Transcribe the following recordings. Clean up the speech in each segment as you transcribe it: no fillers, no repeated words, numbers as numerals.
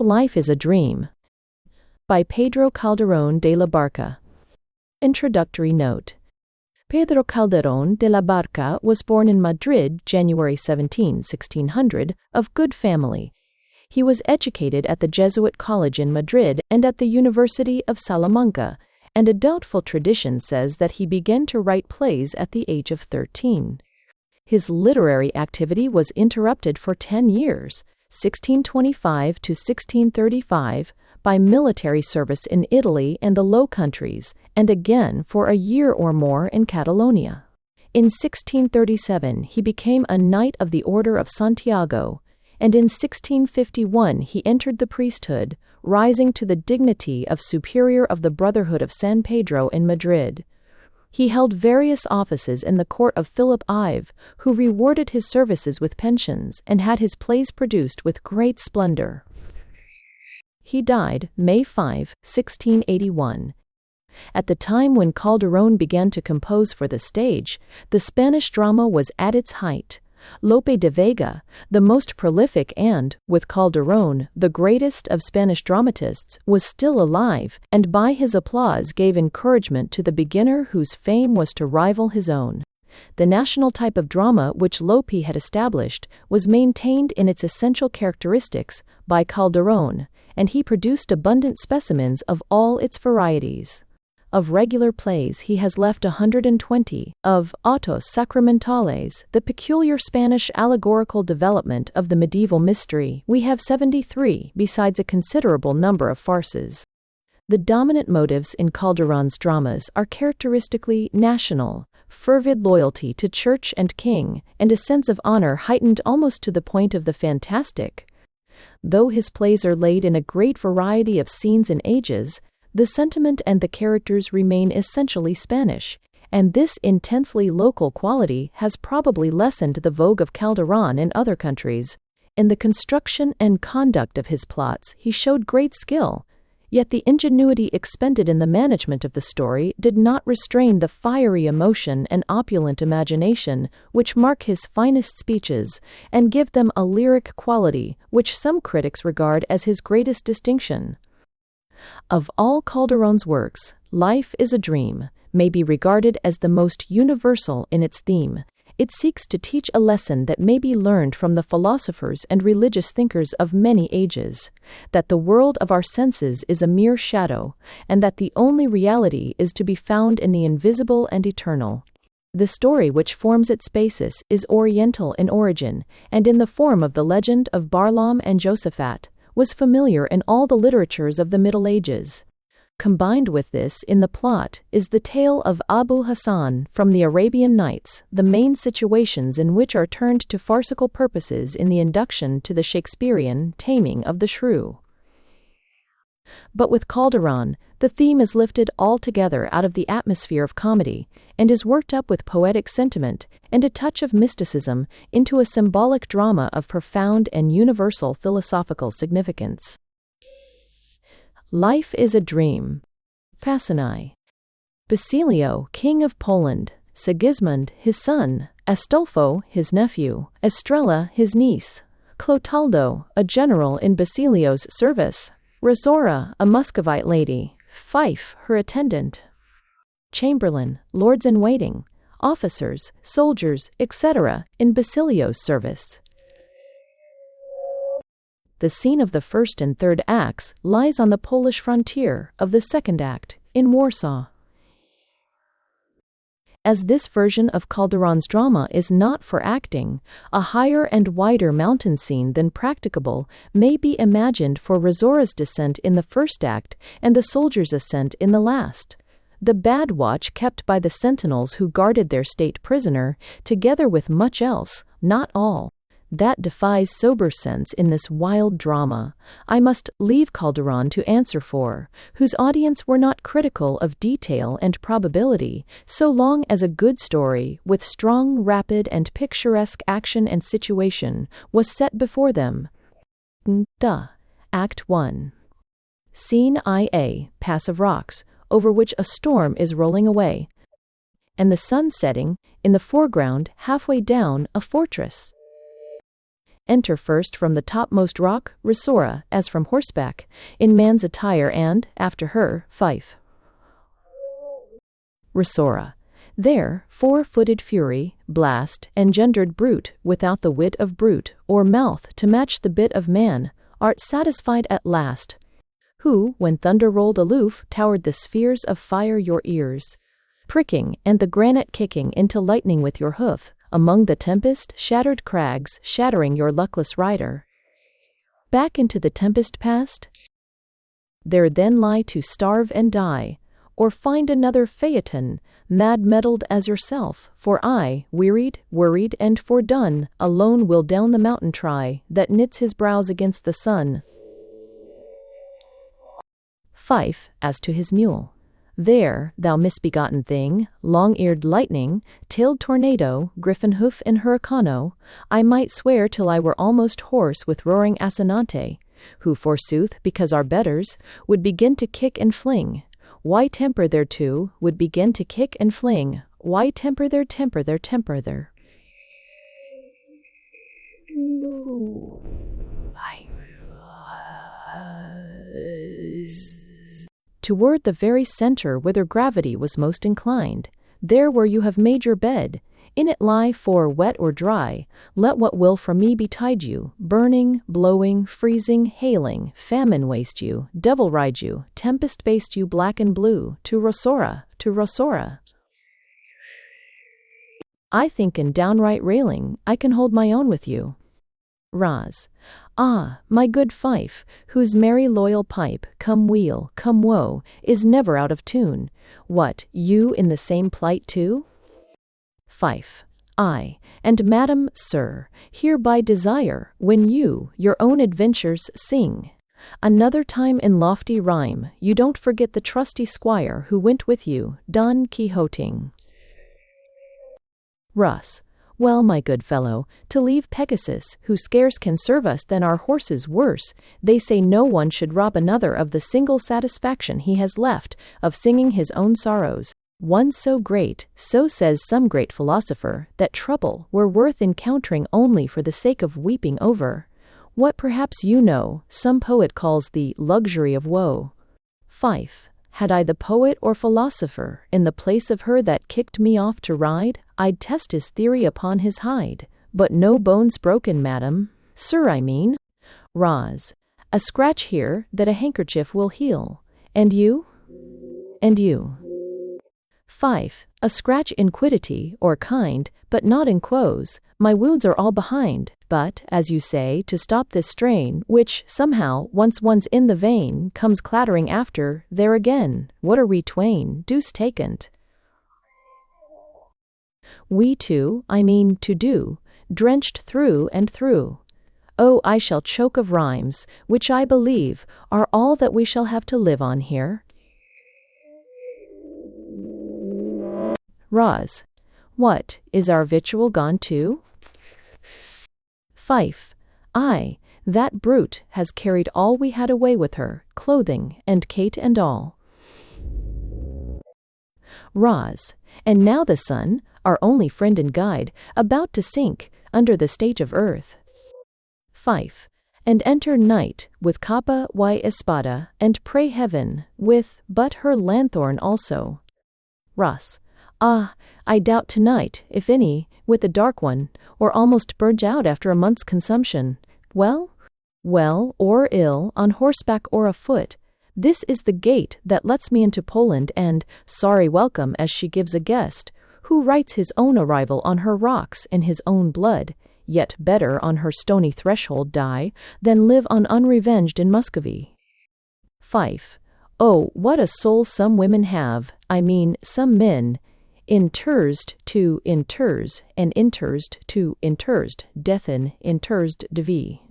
Life is a Dream by Pedro Calderon de la Barca. Introductory note. Pedro Calderon de la Barca was born in Madrid, January 17, 1600, of good family. He was educated at the Jesuit College in Madrid and at the University of Salamanca, and a doubtful tradition says that he began to write plays at the age of 13. His literary activity was interrupted for 10 years, 1625 to 1635, by military service in Italy and the Low Countries, and again for a year or more in Catalonia. In 1637 he became a Knight of the Order of Santiago, and in 1651 he entered the priesthood, rising to the dignity of Superior of the Brotherhood of San Pedro in Madrid. He held various offices in the court of Philip IV, who rewarded his services with pensions and had his plays produced with great splendor. He died May 5, 1681. At the time when Calderon began to compose for the stage, the Spanish drama was at its height. Lope de Vega, the most prolific and, with Calderon, the greatest of Spanish dramatists, was still alive, and by his applause gave encouragement to the beginner whose fame was to rival his own. The national type of drama which Lope had established was maintained in its essential characteristics by Calderon, and he produced abundant specimens of all its varieties. Of regular plays he has left 120, of autos sacramentales, the peculiar Spanish allegorical development of the medieval mystery, we have 73, besides a considerable number of farces. The dominant motives in Calderon's dramas are characteristically national, fervid loyalty to church and king, and a sense of honor heightened almost to the point of the fantastic. Though his plays are laid in a great variety of scenes and ages, the sentiment and the characters remain essentially Spanish, and this intensely local quality has probably lessened the vogue of Calderon in other countries. In the construction and conduct of his plots he showed great skill, yet the ingenuity expended in the management of the story did not restrain the fiery emotion and opulent imagination which mark his finest speeches, and give them a lyric quality which some critics regard as his greatest distinction. Of all Calderon's works, Life is a Dream may be regarded as the most universal in its theme. It seeks to teach a lesson that may be learned from the philosophers and religious thinkers of many ages, that the world of our senses is a mere shadow, and that the only reality is to be found in the invisible and eternal. The story which forms its basis is Oriental in origin, and in the form of the legend of Barlaam and Josaphat, was familiar in all the literatures of the Middle Ages. Combined with this in the plot is the tale of Abu Hassan from the Arabian Nights, the main situations in which are turned to farcical purposes in the induction to the Shakespearean Taming of the Shrew. But with Calderon, the theme is lifted altogether out of the atmosphere of comedy, and is worked up with poetic sentiment and a touch of mysticism into a symbolic drama of profound and universal philosophical significance. Life is a Dream. Pasani. Basilio, king of Poland, Sigismund, his son, Astolfo, his nephew, Estrella, his niece, Clotaldo, a general in Basilio's service, Rosora, a Muscovite lady, Fife, her attendant, chamberlain, lords-in-waiting, officers, soldiers, etc., in Basilio's service. The scene of the first and third acts lies on the Polish frontier, of the second act, in Warsaw. As this version of Calderon's drama is not for acting, a higher and wider mountain scene than practicable may be imagined for Rosora's descent in the first act and the soldiers' ascent in the last. The bad watch kept by the sentinels who guarded their state prisoner, together with much else, not all, that defies sober sense in this wild drama, I must leave Calderon to answer for, whose audience were not critical of detail and probability, so long as a good story, with strong, rapid, and picturesque action and situation, was set before them. Act 1. Scene IA, Pass of Rocks, over which a storm is rolling away, and the sun setting, in the foreground, halfway down, a fortress. Enter first from the topmost rock, Risora, as from horseback, in man's attire, and, after her, fife. Risora. There, four-footed fury, blast, engendered brute, without the wit of brute, or mouth to match the bit of man, art satisfied at last, who, when thunder rolled aloof, towered the spheres of fire your ears, pricking, and the granite kicking into lightning with your hoof, among the tempest, shattered crags, shattering your luckless rider. Back into the tempest past? There then lie to starve and die, or find another phaeton, mad-mettled as yourself, for I, wearied, worried, and fordone, alone will down the mountain try, that knits his brows against the sun. Fife, as to his mule. There, thou misbegotten thing, long-eared lightning, tailed tornado, griffin hoof in hurricano, I might swear till I were almost hoarse with roaring Assonante, who forsooth, because our betters, would begin to kick and fling. Why temper thereto, would begin to kick and fling. Why temper their temper their temper their. Toward the very center whither gravity was most inclined, there where you have made your bed, in it lie, for wet or dry, let what will from me betide you, burning, blowing, freezing, hailing, famine waste you, devil ride you, tempest baste you black and blue, to Risora, to Risora. I think in downright railing, I can hold my own with you. Raz. Ah, my good fife, whose merry loyal pipe, come weal, come woe, is never out of tune. What, you in the same plight too? Fife. I, and madam, sir, hereby desire, when you, your own adventures sing, another time in lofty rhyme, you don't forget the trusty squire who went with you, Don Quixoting. Russ. Well, my good fellow, to leave Pegasus, who scarce can serve us than our horses worse, they say no one should rob another of the single satisfaction he has left, of singing his own sorrows. One so great, so says some great philosopher, that trouble were worth encountering only for the sake of weeping over. What perhaps you know, some poet calls the luxury of woe. Fife. Had I the poet or philosopher in the place of her that kicked me off to ride, I'd test his theory upon his hide. But no bones broken, madam. Sir, I mean. Roz. A scratch here that a handkerchief will heal. And you? And you? Fife. A scratch in quiddity, or kind, but not in quos. My wounds are all behind, but, as you say, to stop this strain, which, somehow, once one's in the vein, comes clattering after, there again, what are we twain, deuce takent? We two, I mean to do, drenched through and through. Oh, I shall choke of rhymes, which I believe, are all that we shall have to live on here. Roz. What, is our victual gone too? Fife. Aye, that brute has carried all we had away with her, clothing, and Kate and all. Roz. And now the sun, our only friend and guide, about to sink, under the stage of earth. Fife. And enter night, with capa y espada, and pray heaven, with, but her lanthorn also. Russ. Ah, I doubt tonight, if any, with the dark one, or almost burnt out after a month's consumption. Well, or ill, on horseback or afoot. This is the gate that lets me into Poland, and sorry welcome as she gives a guest, who writes his own arrival on her rocks in his own blood, yet better on her stony threshold die, than live on unrevenged in Muscovy. Fife. Oh, what a soul some women have, I mean, some men, intersed to inters, and intersed to intersed, dethen intersed devi.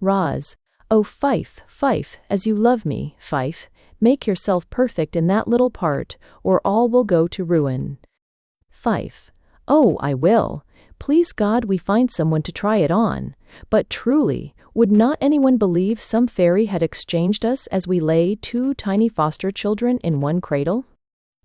Roz. Oh, Fife, Fife, as you love me, Fife, make yourself perfect in that little part, or all will go to ruin. Fife. Oh, I will. Please God we find someone to try it on. But truly, would not anyone believe some fairy had exchanged us as we lay two tiny foster children in one cradle?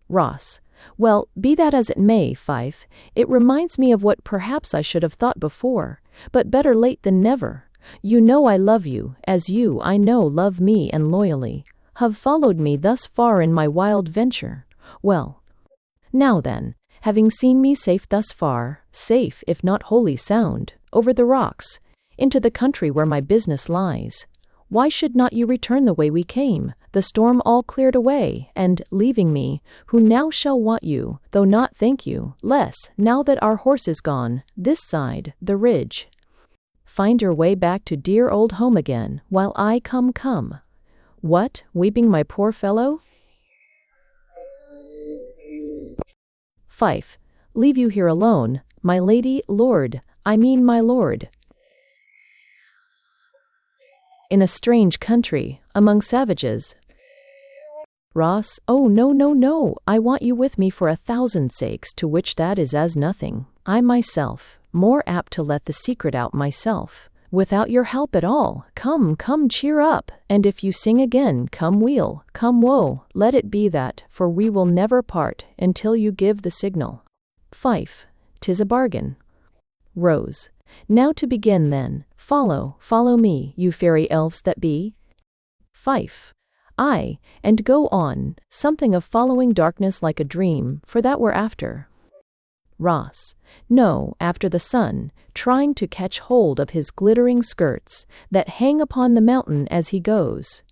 Ross. Well, be that as it may, Fife, it reminds me of what perhaps I should have thought before, but better late than never. You know I love you, as you, I know, love me and loyally have followed me thus far in my wild venture. Well, now then, having seen me safe thus far, safe if not wholly sound, over the rocks, into the country where my business lies, why should not you return the way we came, the storm all cleared away, and, leaving me, who now shall want you, though not thank you, less, now that our horse is gone, this side, the ridge, find your way back to dear old home again, while I come. What, weeping, my poor fellow? Fife, leave you here alone, my lady, lord, I mean my lord. In a strange country, among savages. Ross, oh no, I want you with me for 1,000 sakes, to which that is as nothing. I myself, more apt to let the secret out myself, without your help at all. Come, cheer up, and if you sing again, come weal, come woe, let it be that, for we will never part, until you give the signal. Fife, 'tis a bargain. Rose, now to begin then, follow me, you fairy elves that be. Fife, aye, and go on, something of following darkness like a dream, for that we're after. Ross, no, after the sun, trying to catch hold of his glittering skirts, that hang upon the mountain as he goes.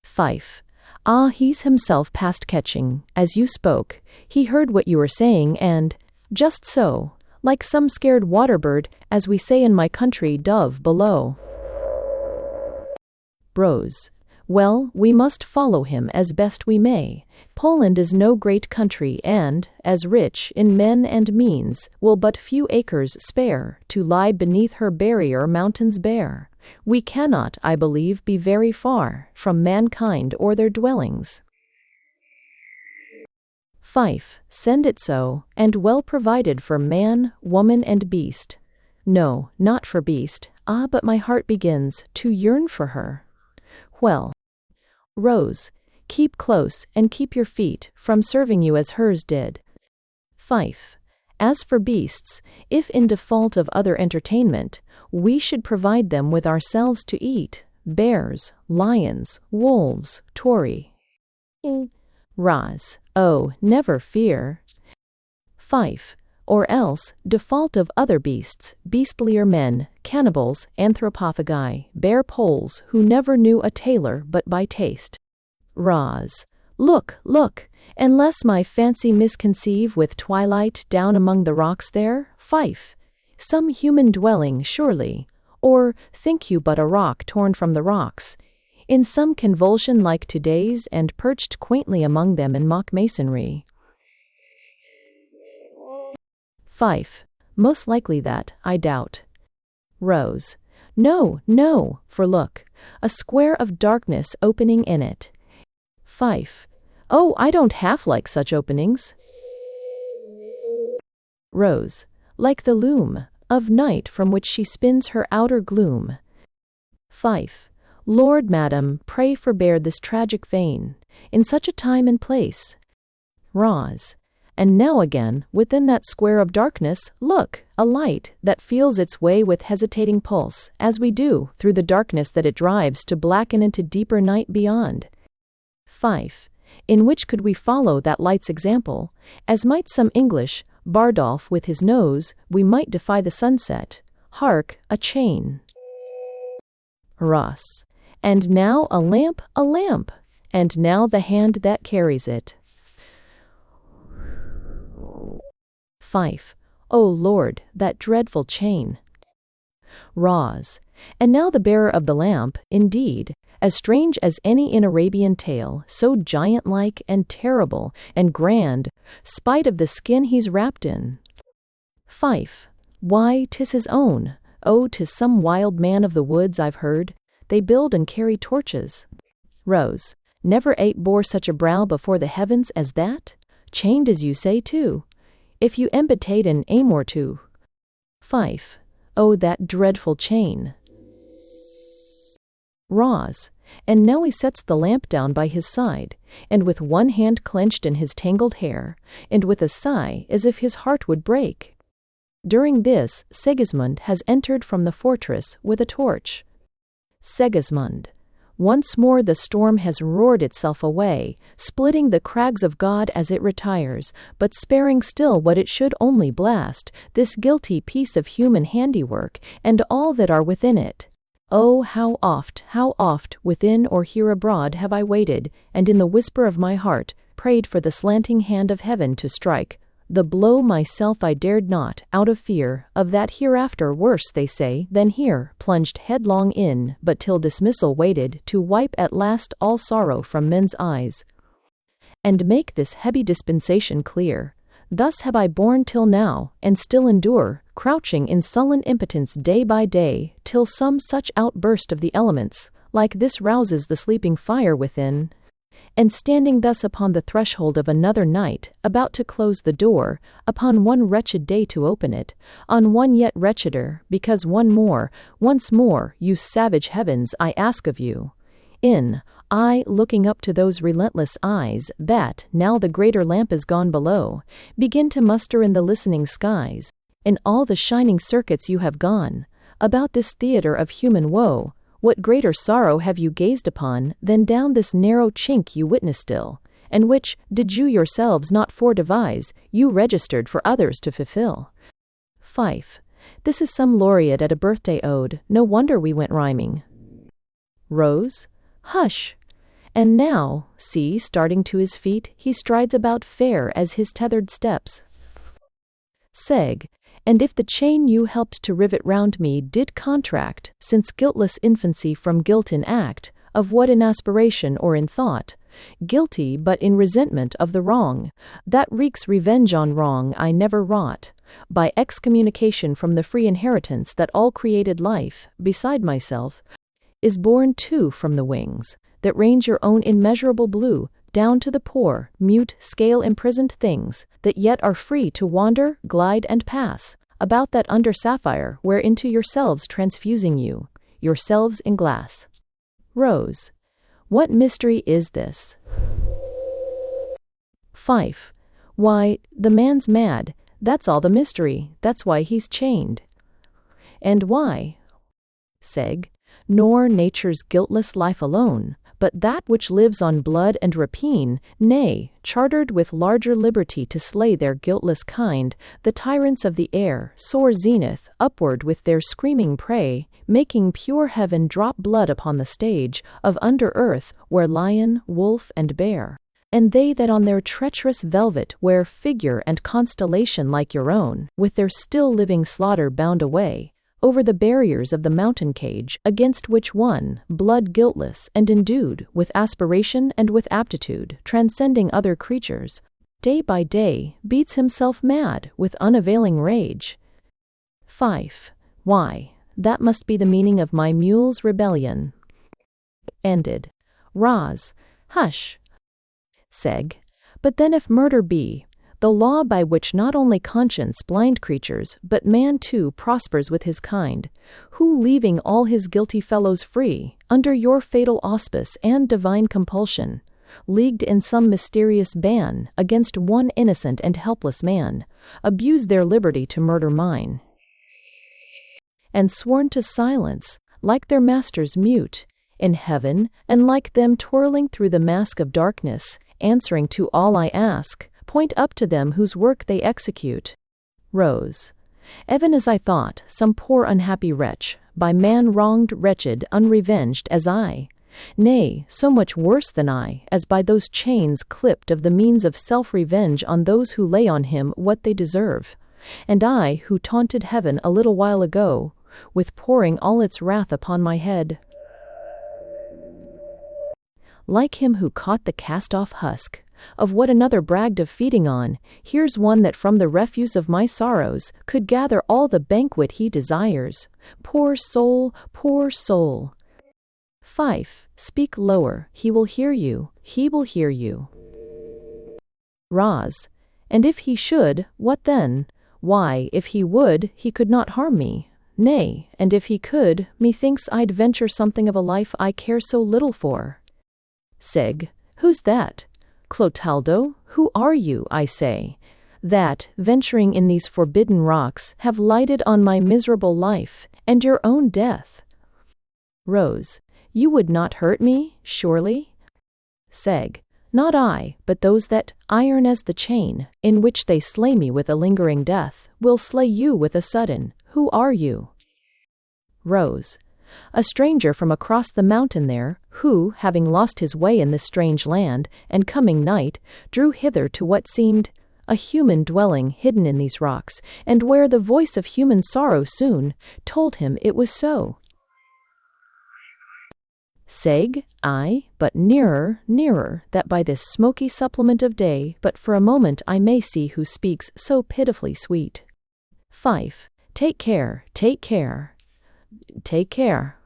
Fife, ah, he's himself past catching, as you spoke, he heard what you were saying, and, just so, like some scared water-bird, as we say in my country, dove below. Rose, well, we must follow him as best we may. Poland is no great country and, as rich in men and means, will but few acres spare, to lie beneath her barrier mountains bare. We cannot, I believe, be very far from mankind or their dwellings. Fife, send it so, and well provided for man, woman, and beast. No, not for beast, ah, but my heart begins to yearn for her. Well, Rose, keep close and keep your feet from serving you as hers did. Fife, as for beasts, if in default of other entertainment, we should provide them with ourselves to eat, bears, lions, wolves, Tory. Roz, oh, never fear. Fife, or else, default of other beasts, beastlier men, cannibals, anthropophagi, bare poles who never knew a tailor but by taste. Roz, look, unless my fancy misconceive with twilight down among the rocks there, Fife, some human dwelling surely, or think you but a rock torn from the rocks, in some convulsion like today's, and perched quaintly among them in mock masonry. Fife, most likely that, I doubt. Rose, no, for look, a square of darkness opening in it. Fife, oh, I don't half like such openings. Rose, like the loom of night from which she spins her outer gloom. Fife, Lord, madam, pray forbear this tragic vein, in such a time and place. Roz, and now again, within that square of darkness, look, a light that feels its way with hesitating pulse, as we do, through the darkness that it drives to blacken into deeper night beyond. Fife, in which could we follow that light's example, as might some English, Bardolph with his nose, we might defy the sunset. Hark, a chain. Ross, and now a lamp, and now the hand that carries it. Fife, O Lord, that dreadful chain. Roz, and now the bearer of the lamp, indeed, as strange as any in Arabian tale, so giant-like and terrible and grand, spite of the skin he's wrapped in. Fife, why, 'tis his own. Oh, 'tis some wild man of the woods, I've heard. They build and carry torches. Rose, never ape bore such a brow before the heavens as that? Chained as you say, too. If you embitate an aim or two. Fife, oh, that dreadful chain. Roz, and now he sets the lamp down by his side, and with one hand clenched in his tangled hair, and with a sigh as if his heart would break. During this, Sigismund has entered from the fortress with a torch. Sigismund. Once more the storm has roared itself away, splitting the crags of God as it retires, but sparing still what it should only blast, this guilty piece of human handiwork, and all that are within it. Oh, how oft, within or here abroad have I waited, and in the whisper of my heart, prayed for the slanting hand of heaven to strike. The blow myself I dared not, out of fear of that hereafter worse, they say, than here, plunged headlong in, but till dismissal waited, to wipe at last all sorrow from men's eyes, and make this heavy dispensation clear. Thus have I borne till now, and still endure, crouching in sullen impotence day by day, till some such outburst of the elements, like this rouses the sleeping fire within, and standing thus upon the threshold of another night, about to close the door, upon one wretched day to open it, on one yet wretcheder, because once more, you savage heavens, I ask of you. I, looking up to those relentless eyes, that, now the greater lamp is gone below, begin to muster in the listening skies, in all the shining circuits you have gone, about this theatre of human woe, what greater sorrow have you gazed upon than down this narrow chink you witness still, and which, did you yourselves not foredevise, you registered for others to fulfill? Fife. This is some laureate at a birthday ode, no wonder we went rhyming. Rose. Hush! And now, see, starting to his feet, he strides about fair as his tethered steps. Seg. And if the chain you helped to rivet round me did contract, since guiltless infancy from guilt in act, of what in aspiration or in thought, guilty but in resentment of the wrong, that wreaks revenge on wrong I never wrought, by excommunication from the free inheritance that all created life, beside myself, is born too from the wings, that range your own immeasurable blue, down to the poor, mute, scale-imprisoned things, that yet are free to wander, glide, and pass, about that under sapphire, whereinto yourselves transfusing you, yourselves in glass. Rose. What mystery is this? Fife. Why, the man's mad, that's all the mystery, that's why he's chained. And why? Seg. Nor nature's guiltless life alone, but that which lives on blood and rapine, nay, chartered with larger liberty to slay their guiltless kind, the tyrants of the air, soar zenith, upward with their screaming prey, making pure heaven drop blood upon the stage of under earth, where lion, wolf, and bear, and they that on their treacherous velvet wear figure and constellation like your own, with their still living slaughter bound away, over the barriers of the mountain cage, against which one, blood guiltless and endued with aspiration and with aptitude, transcending other creatures, day by day, beats himself mad with unavailing rage. Fife. Why, that must be the meaning of my mule's rebellion. Ended. Raz. Hush. Seg. But then if murder be the law by which not only conscience blind creatures, but man too prospers with his kind, who leaving all his guilty fellows free, under your fatal auspice and divine compulsion, leagued in some mysterious ban against one innocent and helpless man, abuse their liberty to murder mine, and sworn to silence, like their masters mute, in heaven, and like them twirling through the mask of darkness, answering to all I ask, point up to them whose work they execute. Rose. Even as I thought, some poor unhappy wretch, by man wronged, wretched, unrevenged as I, nay, so much worse than I, as by those chains clipped of the means of self-revenge on those who lay on him what they deserve, and I, who taunted heaven a little while ago, with pouring all its wrath upon my head. Like him who caught the cast-off husk, of what another bragged of feeding on, here's one that from the refuse of my sorrows could gather all the banquet he desires. Poor soul, poor soul. Fife, speak lower, he will hear you, he will hear you. Raz. And if he should, what then? Why, if he would, he could not harm me. Nay, and if he could, methinks I'd venture something of a life I care so little for. Seg, who's that? Clotaldo, who are you, I say, that, venturing in these forbidden rocks, have lighted on my miserable life, and your own death? Rose, you would not hurt me, surely? Seg, not I, but those that, iron as the chain, in which they slay me with a lingering death, will slay you with a sudden. Who are you? Rose, a stranger from across the mountain there, who, having lost his way in this strange land, and coming night, drew hither to what seemed a human dwelling hidden in these rocks, and where the voice of human sorrow soon told him it was so. Seg, I, but nearer, nearer, that by this smoky supplement of day, but for a moment I may see who speaks so pitifully sweet. Fife, take care, take care. Take care.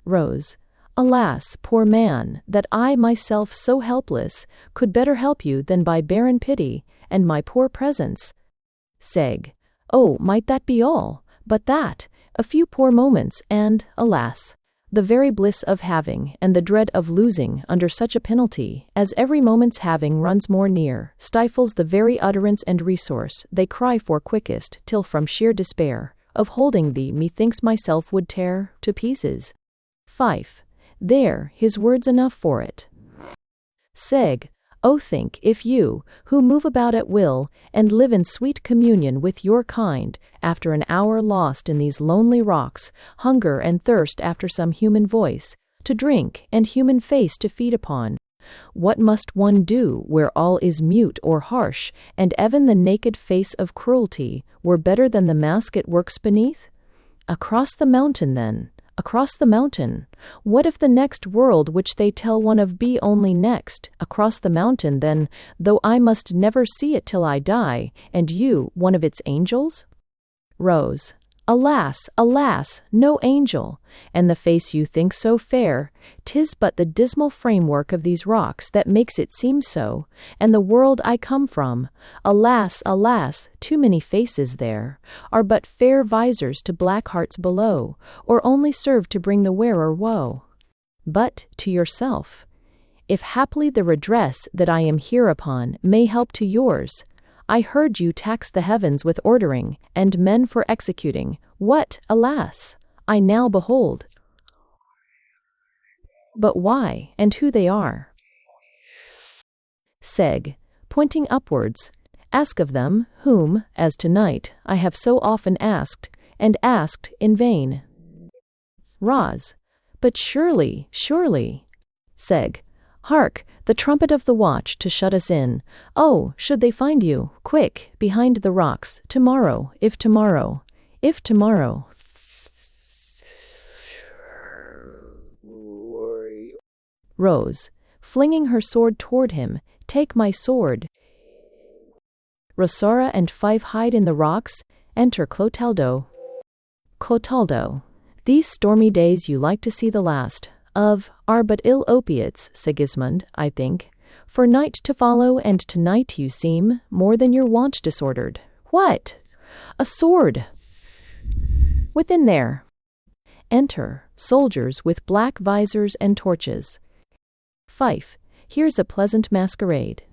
Rose, alas, poor man, that I myself so helpless could better help you than by barren pity and my poor presence. Seg, oh, might that be all? But that, a few poor moments, and, alas, the very bliss of having, and the dread of losing under such a penalty, as every moment's having runs more near, stifles the very utterance and resource they cry for quickest, till from sheer despair of holding thee methinks myself would tear to pieces. Fife, there, his words enough for it. Seg, oh think, if you, who move about at will, and live in sweet communion with your kind, after an hour lost in these lonely rocks, hunger and thirst after some human voice to drink and human face to feed upon, what must one do where all is mute or harsh, and even the naked face of cruelty were better than the mask it works beneath? Across the mountain, then. Across the mountain. What if the next world which they tell one of be only next? Across the mountain, then, though I must never see it till I die, and you, one of its angels? Rose, alas, alas, no angel, and the face you think so fair, 'tis but the dismal framework of these rocks that makes it seem so, and the world I come from, alas, alas, too many faces there, are but fair visors to black hearts below, or only serve to bring the wearer woe. But to yourself, if haply the redress that I am here upon may help to yours, I heard you tax the heavens with ordering, and men for executing, what, alas, I now behold. But why, and who they are? Seg, pointing upwards, ask of them, whom, as tonight, I have so often asked, and asked in vain. Roz, but surely, surely. Seg, hark, the trumpet of the watch to shut us in. Oh, should they find you, quick, behind the rocks, tomorrow, if tomorrow, if tomorrow. Rose, flinging her sword toward him, take my sword. Rosaura and Fife hide in the rocks, enter Clotaldo. Clotaldo, these stormy days you like to see the last of, are but ill opiates, Sigismund, I think, for night to follow, and tonight you seem more than your wont disordered. What? A sword! Within there. Enter, soldiers with black visors and torches. Fife, here's a pleasant masquerade.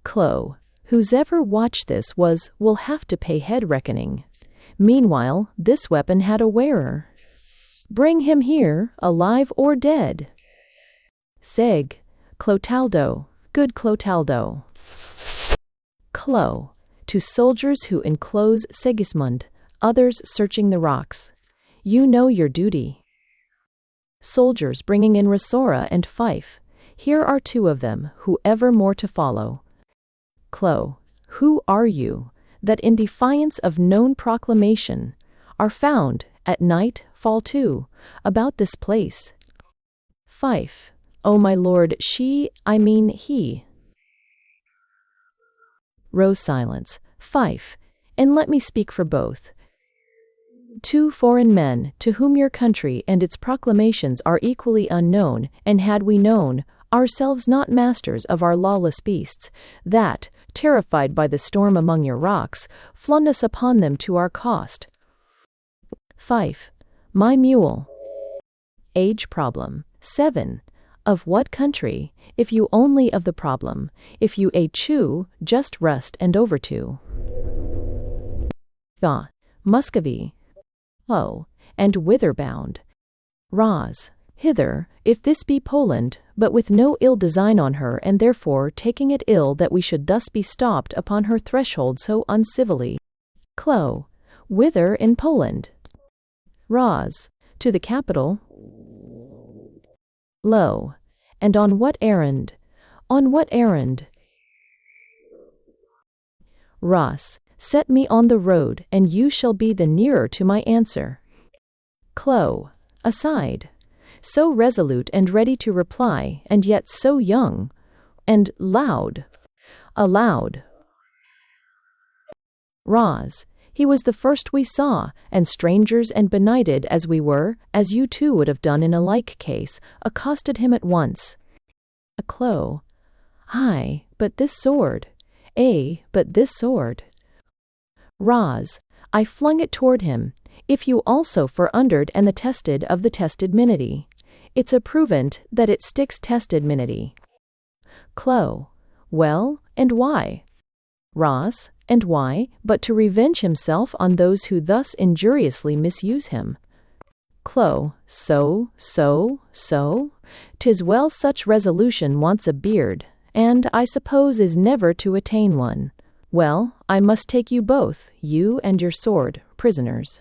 Clo, who's ever watched this will have to pay head reckoning. Meanwhile, this weapon had a wearer. Bring him here, alive or dead. Seg, Clotaldo, good Clotaldo. Clo, to soldiers who enclose Sigismund, others searching the rocks. You know your duty. Soldiers bringing in Rosaura and Fife. Here are two of them, who ever more to follow. Clo, who are you, that in defiance of known proclamation, are found, at night, fall to, about this place? Fife, O my lord, I mean he. Rose silence. Fife, and let me speak for both. Two foreign men, to whom your country and its proclamations are equally unknown, and had we known, ourselves not masters of our lawless beasts, that, terrified by the storm among your rocks, flung us upon them to our cost. 5. My mule. Age problem. 7. Of what country, if you only of the problem, if you a chew, just rust and over to. Ga. Muscovy. Oh, and whither bound? Raz. Hither, if this be Poland, but with no ill design on her, and therefore taking it ill that we should thus be stopped upon her threshold so uncivilly. Clo. Whither in Poland? Raz. To the capital. Lo. And on what errand? On what errand? Ras. Set me on the road, and you shall be the nearer to my answer. Clo. Aside. So resolute and ready to reply, and yet so young. And loud. Aloud. Raz. He was the first we saw, and strangers and benighted as we were, as you too would have done in a like case, accosted him at once. A Clo. Aye, but this sword. But this sword. Raz. I flung it toward him, if you also for undered and the tested of the tested minity. It's a provant that it sticks tested minity. Clo. Well, and why? Raz. And why, but to revenge himself on those who thus injuriously misuse him. Clo. So. 'Tis well such resolution wants a beard, and, I suppose, is never to attain one. Well, I must take you both, you and your sword, prisoners.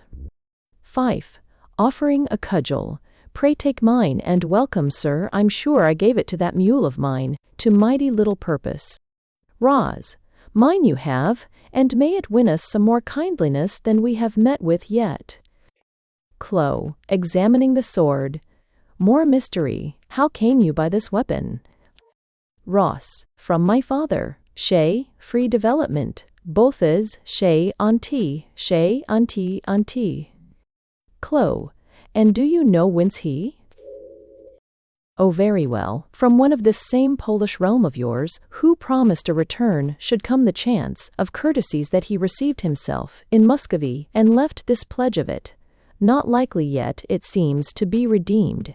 5. Offering a cudgel. Pray take mine, and welcome, sir, I'm sure I gave it to that mule of mine, to mighty little purpose. Raz. Mine you have, and may it win us some more kindliness than we have met with yet. Clo. Examining the sword. More mystery, how came you by this weapon? Ross. From my father. Shay, free development. Both is, Shay auntie. Clo. And do you know whence he? Oh, very well, from one of this same Polish realm of yours, who promised a return should come the chance, of courtesies that he received himself, in Muscovy, and left this pledge of it. Not likely yet, it seems, to be redeemed.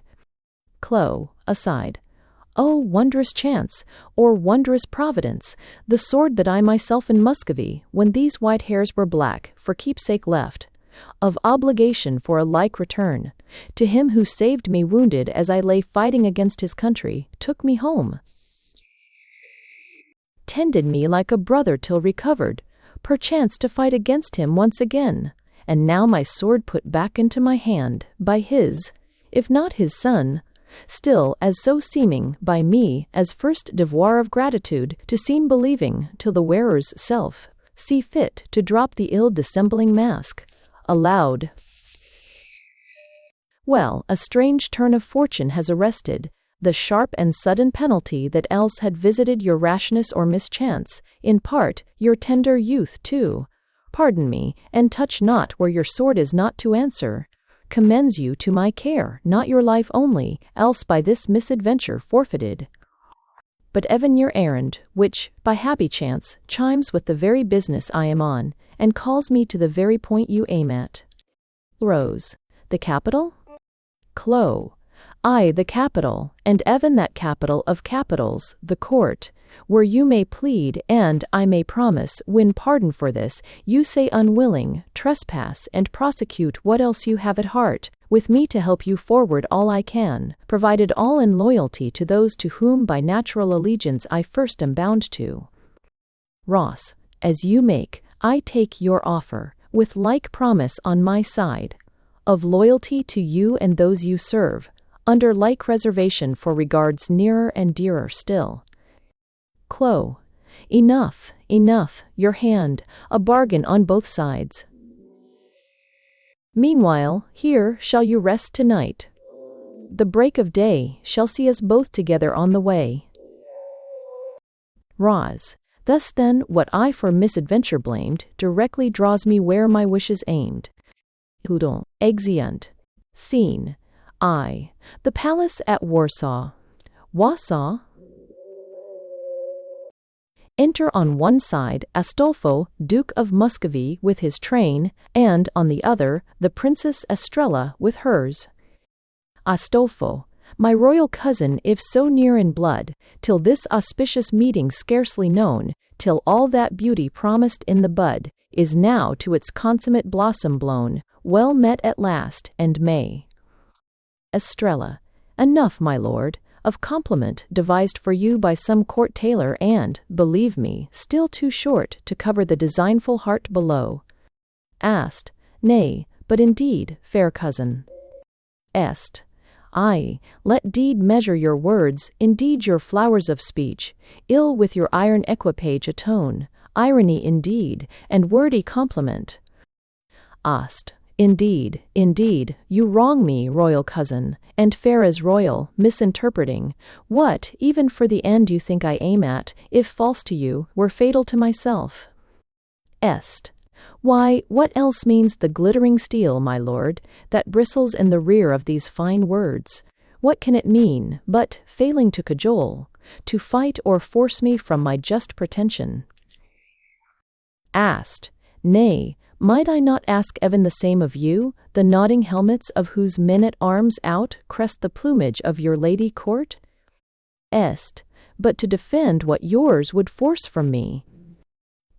Clo. Aside. Oh, wondrous chance, or wondrous providence, the sword that I myself in Muscovy, when these white hairs were black, for keepsake left, of obligation for a like return, to him who saved me wounded as I lay fighting against his country, took me home, tended me like a brother till recovered, perchance to fight against him once again, and now my sword put back into my hand, by his, if not his son, still as so seeming, by me, as first devoir of gratitude, to seem believing, till the wearer's self see fit to drop the ill-dissembling mask. Aloud. Well, a strange turn of fortune has arrested the sharp and sudden penalty that else had visited your rashness or mischance, in part, your tender youth too. Pardon me, and touch not where your sword is not to answer. Commends you to my care, not your life only, else by this misadventure forfeited. But even your errand, which, by happy chance, chimes with the very business I am on, and calls me to the very point you aim at. Rose. The capital? Clo. Aye, the capital, and even that capital of capitals, the court, where you may plead, and, I may promise, win pardon for this, you say unwilling, trespass, and prosecute what else you have at heart, with me to help you forward all I can, provided all in loyalty to those to whom by natural allegiance I first am bound to. Ross. As you make, I take your offer, with like promise on my side, of loyalty to you and those you serve, under like reservation for regards nearer and dearer still. Clo. Enough, your hand, a bargain on both sides. Meanwhile, here shall you rest tonight. The break of day shall see us both together on the way. Raz. Thus then, what I for misadventure blamed, directly draws me where my wishes aimed. Hudon. Exeunt. Scene. I. The palace at Warsaw. Warsaw. Enter on one side Astolfo, Duke of Muscovy, with his train, and, on the other, the Princess Estrella with hers. Astolfo, my royal cousin, if so near in blood, till this auspicious meeting scarcely known, till all that beauty promised in the bud, is now to its consummate blossom blown, well met at last, and may. Estrella, enough, my lord, of compliment devised for you by some court tailor, and, believe me, still too short to cover the designful heart below. Ast, nay, but indeed, fair cousin. Est, ay, let deed measure your words, indeed your flowers of speech, ill with your iron equipage atone, irony indeed, and wordy compliment. Ast, indeed, indeed, you wrong me, royal cousin, and fair as royal, misinterpreting, what, even for the end you think I aim at, if false to you, were fatal to myself. Est, why, what else means the glittering steel, my lord, that bristles in the rear of these fine words? What can it mean, but, failing to cajole, to fight or force me from my just pretension? Ast, nay, might I not ask even the same of you, the nodding helmets of whose men-at-arms out crest the plumage of your lady court? Est, but to defend what yours would force from me.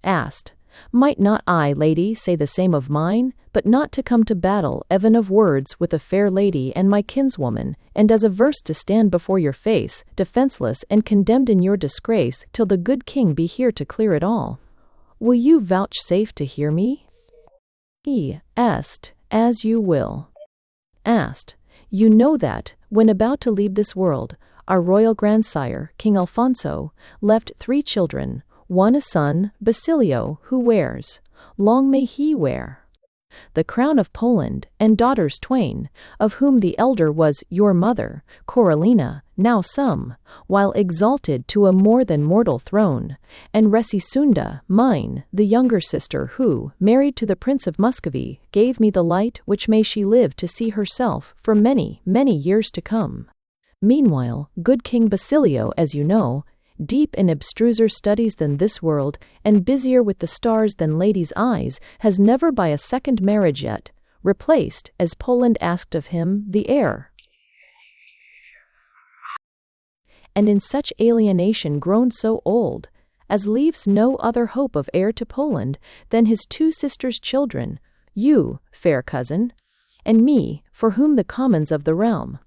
Ast, might not I, lady, say the same of mine, but not to come to battle even of words with a fair lady and my kinswoman, and as averse to stand before your face, defenceless and condemned in your disgrace, till the good king be here to clear it all? Will you vouchsafe to hear me? Est, as you will. Ast, you know that, when about to leave this world, our royal grandsire, King Alfonso, left 3 children, one a son, Basilio, who wears, long may he wear, the crown of Poland, and daughters twain, of whom the elder was your mother, Coralina, now some, while exalted to a more than mortal throne, and Resisunda, mine, the younger sister, who, married to the Prince of Muscovy, gave me the light which may she live to see herself for many, many years to come. Meanwhile, good King Basilio, as you know, deep in abstruser studies than this world, and busier with the stars than ladies' eyes, has never by a second marriage yet replaced, as Poland asked of him, the heir. And in such alienation grown so old, as leaves no other hope of heir to Poland than his 2 sisters' children, you, fair cousin, and me, for whom the commons of the realm,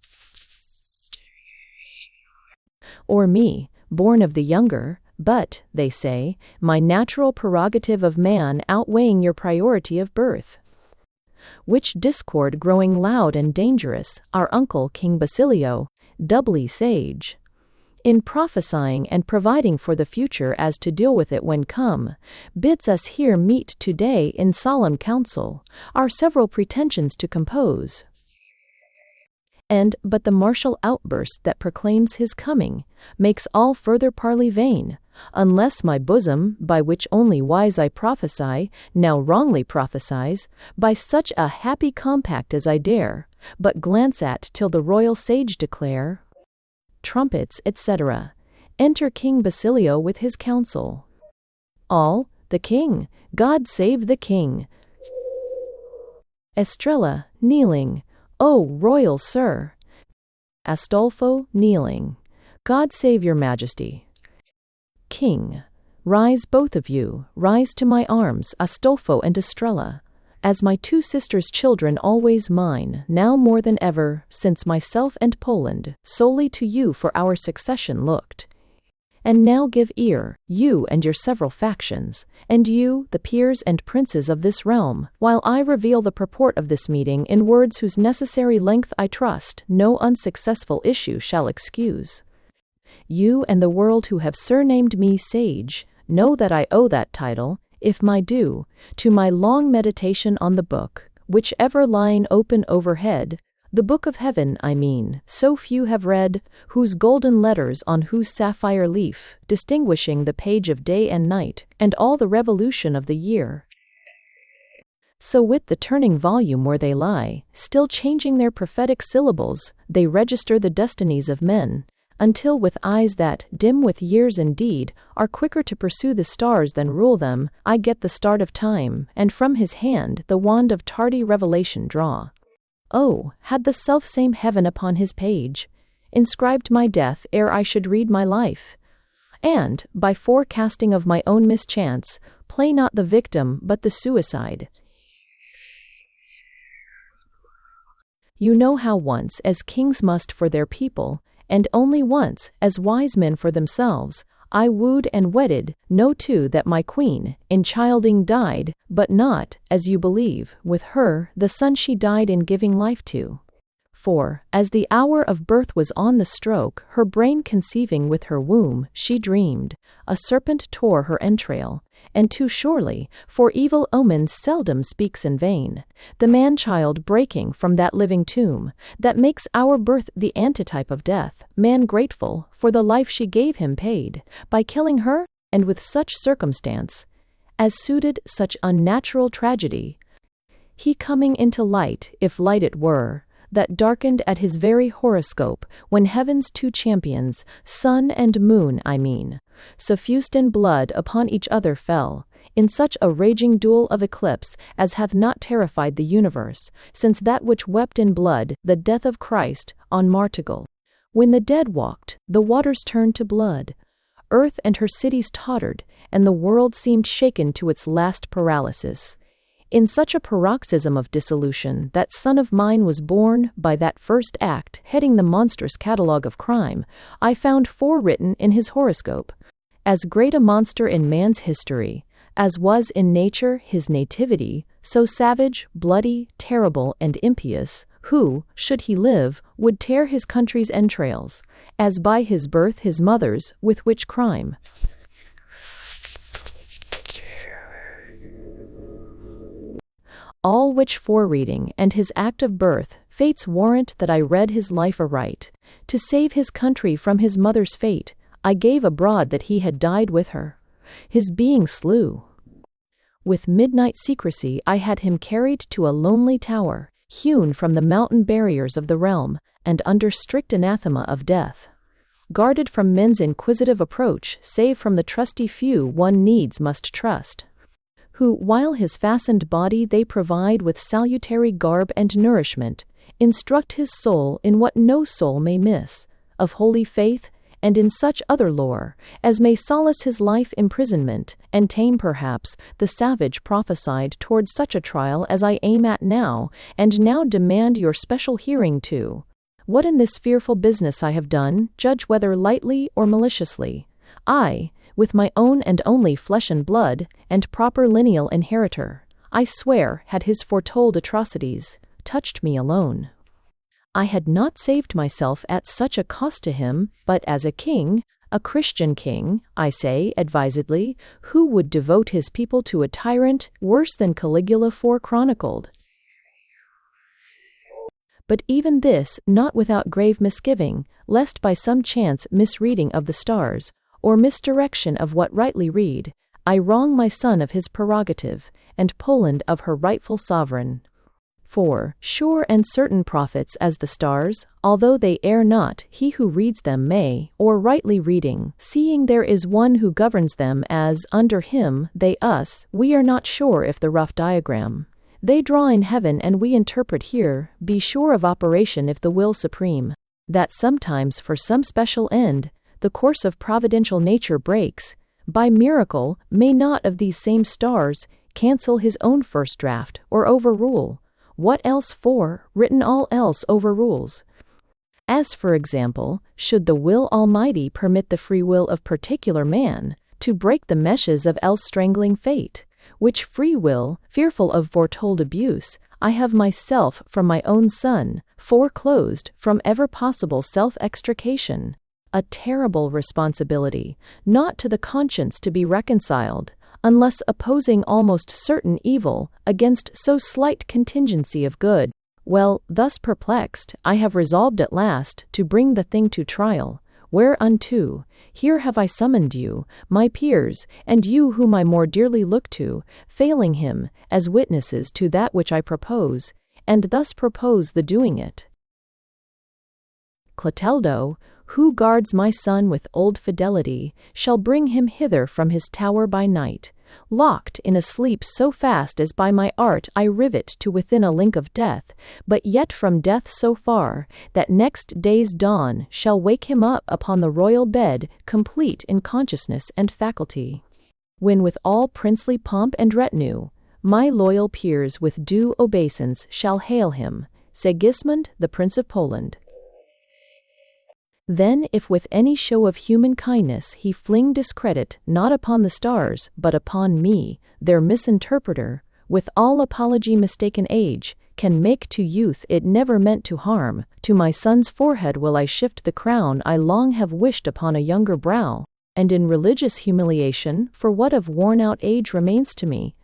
or me, born of the younger, but, they say, my natural prerogative of man outweighing your priority of birth. Which discord growing loud and dangerous, our uncle King Basilio, doubly sage, in prophesying and providing for the future as to deal with it when come, bids us here meet today in solemn council, our several pretensions to compose. And but the martial outburst that proclaims his coming makes all further parley vain, unless my bosom, by which only wise I prophesy, now wrongly prophesies, by such a happy compact as I dare, but glance at till the royal sage declare. Trumpets, etc. Enter King Basilio with his council. All, the king, God save the king. Estrella, kneeling, O royal sir. Astolfo, kneeling, God save your majesty. King, rise both of you, rise to my arms, Astolfo and Estrella, as my 2 sisters' children always mine, now more than ever, since myself and Poland solely to you for our succession looked. And now give ear, you and your several factions, and you, the peers and princes of this realm, while I reveal the purport of this meeting in words whose necessary length I trust no unsuccessful issue shall excuse. You and the world who have surnamed me sage, know that I owe that title, if my due, to my long meditation on the book, which ever lying open overhead, the book of heaven, I mean, so few have read, whose golden letters on whose sapphire leaf, distinguishing the page of day and night, and all the revolution of the year. So with the turning volume where they lie, still changing their prophetic syllables, they register the destinies of men, until with eyes that, dim with years indeed, are quicker to pursue the stars than rule them, I get the start of time, and from his hand the wand of tardy revelation draw. Oh, had the self-same heaven upon his page inscribed my death ere I should read my life, and, by forecasting of my own mischance, play not the victim but the suicide. You know how once, as kings must for their people, and only once, as wise men for themselves, I wooed and wedded, know too that my queen, in childing died, but not, as you believe, with her, the son she died in giving life to. For, as the hour of birth was on the stroke, her brain conceiving with her womb, she dreamed, a serpent tore her entrail, and too surely, for evil omen seldom speaks in vain, the man-child breaking from that living tomb, that makes our birth the antitype of death, man grateful, for the life she gave him paid, by killing her, and with such circumstance, as suited such unnatural tragedy, he coming into light, if light it were, that darkened at his very horoscope, when heaven's two champions, sun and moon I mean, suffused in blood upon each other fell, in such a raging duel of eclipse as hath not terrified the universe, since that which wept in blood, the death of Christ, on Martigal. When the dead walked, the waters turned to blood, earth and her cities tottered, and the world seemed shaken to its last paralysis. In such a paroxysm of dissolution, that son of mine was born, by that first act, heading the monstrous catalogue of crime, I found forewritten in his horoscope, as great a monster in man's history, as was in nature his nativity, so savage, bloody, terrible, and impious, who, should he live, would tear his country's entrails, as by his birth his mother's, with which crime. All which forereading and his act of birth, fates warrant that I read his life aright. To save his country from his mother's fate, I gave abroad that he had died with her. His being slew. With midnight secrecy I had him carried to a lonely tower, hewn from the mountain barriers of the realm, and under strict anathema of death. Guarded from men's inquisitive approach, save from the trusty few one needs must trust, who, while his fastened body they provide with salutary garb and nourishment, instruct his soul in what no soul may miss, of holy faith, and in such other lore, as may solace his life imprisonment, and tame perhaps the savage prophesied towards such a trial as I aim at now, and now demand your special hearing to. What in this fearful business I have done, judge whether lightly or maliciously. I, with my own and only flesh and blood, and proper lineal inheritor, I swear, had his foretold atrocities touched me alone, I had not saved myself at such a cost to him, but as a king, a Christian king, I say advisedly, who would devote his people to a tyrant worse than Caligula forechronicled. But even this not without grave misgiving, lest by some chance misreading of the stars, or misdirection of what rightly read, I wrong my son of his prerogative, and Poland of her rightful sovereign. For, sure and certain prophets as the stars, although they err not, he who reads them may, or rightly reading, seeing there is one who governs them as, under him, they us, we are not sure if the rough diagram they draw in heaven and we interpret here, be sure of operation if the will supreme, that sometimes for some special end, the course of providential nature breaks, by miracle, may not of these same stars cancel his own first draft, or overrule what else for, written all else overrules. As for example, should the will Almighty permit the free will of particular man to break the meshes of else strangling fate, which free will, fearful of foretold abuse, I have myself from my own son, foreclosed from ever possible self-extrication, a terrible responsibility, not to the conscience to be reconciled, unless opposing almost certain evil against so slight contingency of good. Well, thus perplexed, I have resolved at last to bring the thing to trial, whereunto, here have I summoned you, my peers, and you whom I more dearly look to, failing him, as witnesses to that which I propose, and thus propose the doing it. Cloteldo, who guards my son with old fidelity, shall bring him hither from his tower by night, locked in a sleep so fast as by my art I rivet to within a link of death, but yet from death so far, that next day's dawn shall wake him up upon the royal bed, complete in consciousness and faculty. When with all princely pomp and retinue, my loyal peers with due obeisance shall hail him, Sigismund, the Prince of Poland. Then if with any show of human kindness he fling discredit not upon the stars, but upon me, their misinterpreter, with all apology mistaken age, can make to youth it never meant to harm, to my son's forehead will I shift the crown I long have wished upon a younger brow, and in religious humiliation, for what of worn-out age remains to me,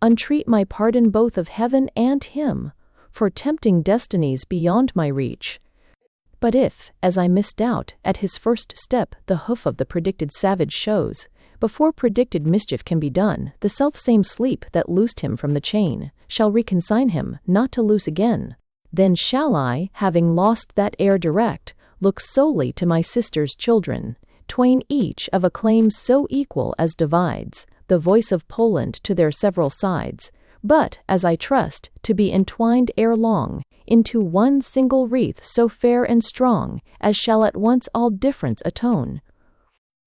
entreat my pardon both of heaven and him, for tempting destinies beyond my reach. But if, as I misdoubt, at his first step the hoof of the predicted savage shows, before predicted mischief can be done, the selfsame sleep that loosed him from the chain shall reconsign him, not to loose again, then shall I, having lost that heir direct, look solely to my sister's children, twain each of a claim so equal as divides the voice of Poland to their several sides, but, as I trust, to be entwined ere long, into one single wreath so fair and strong, as shall at once all difference atone,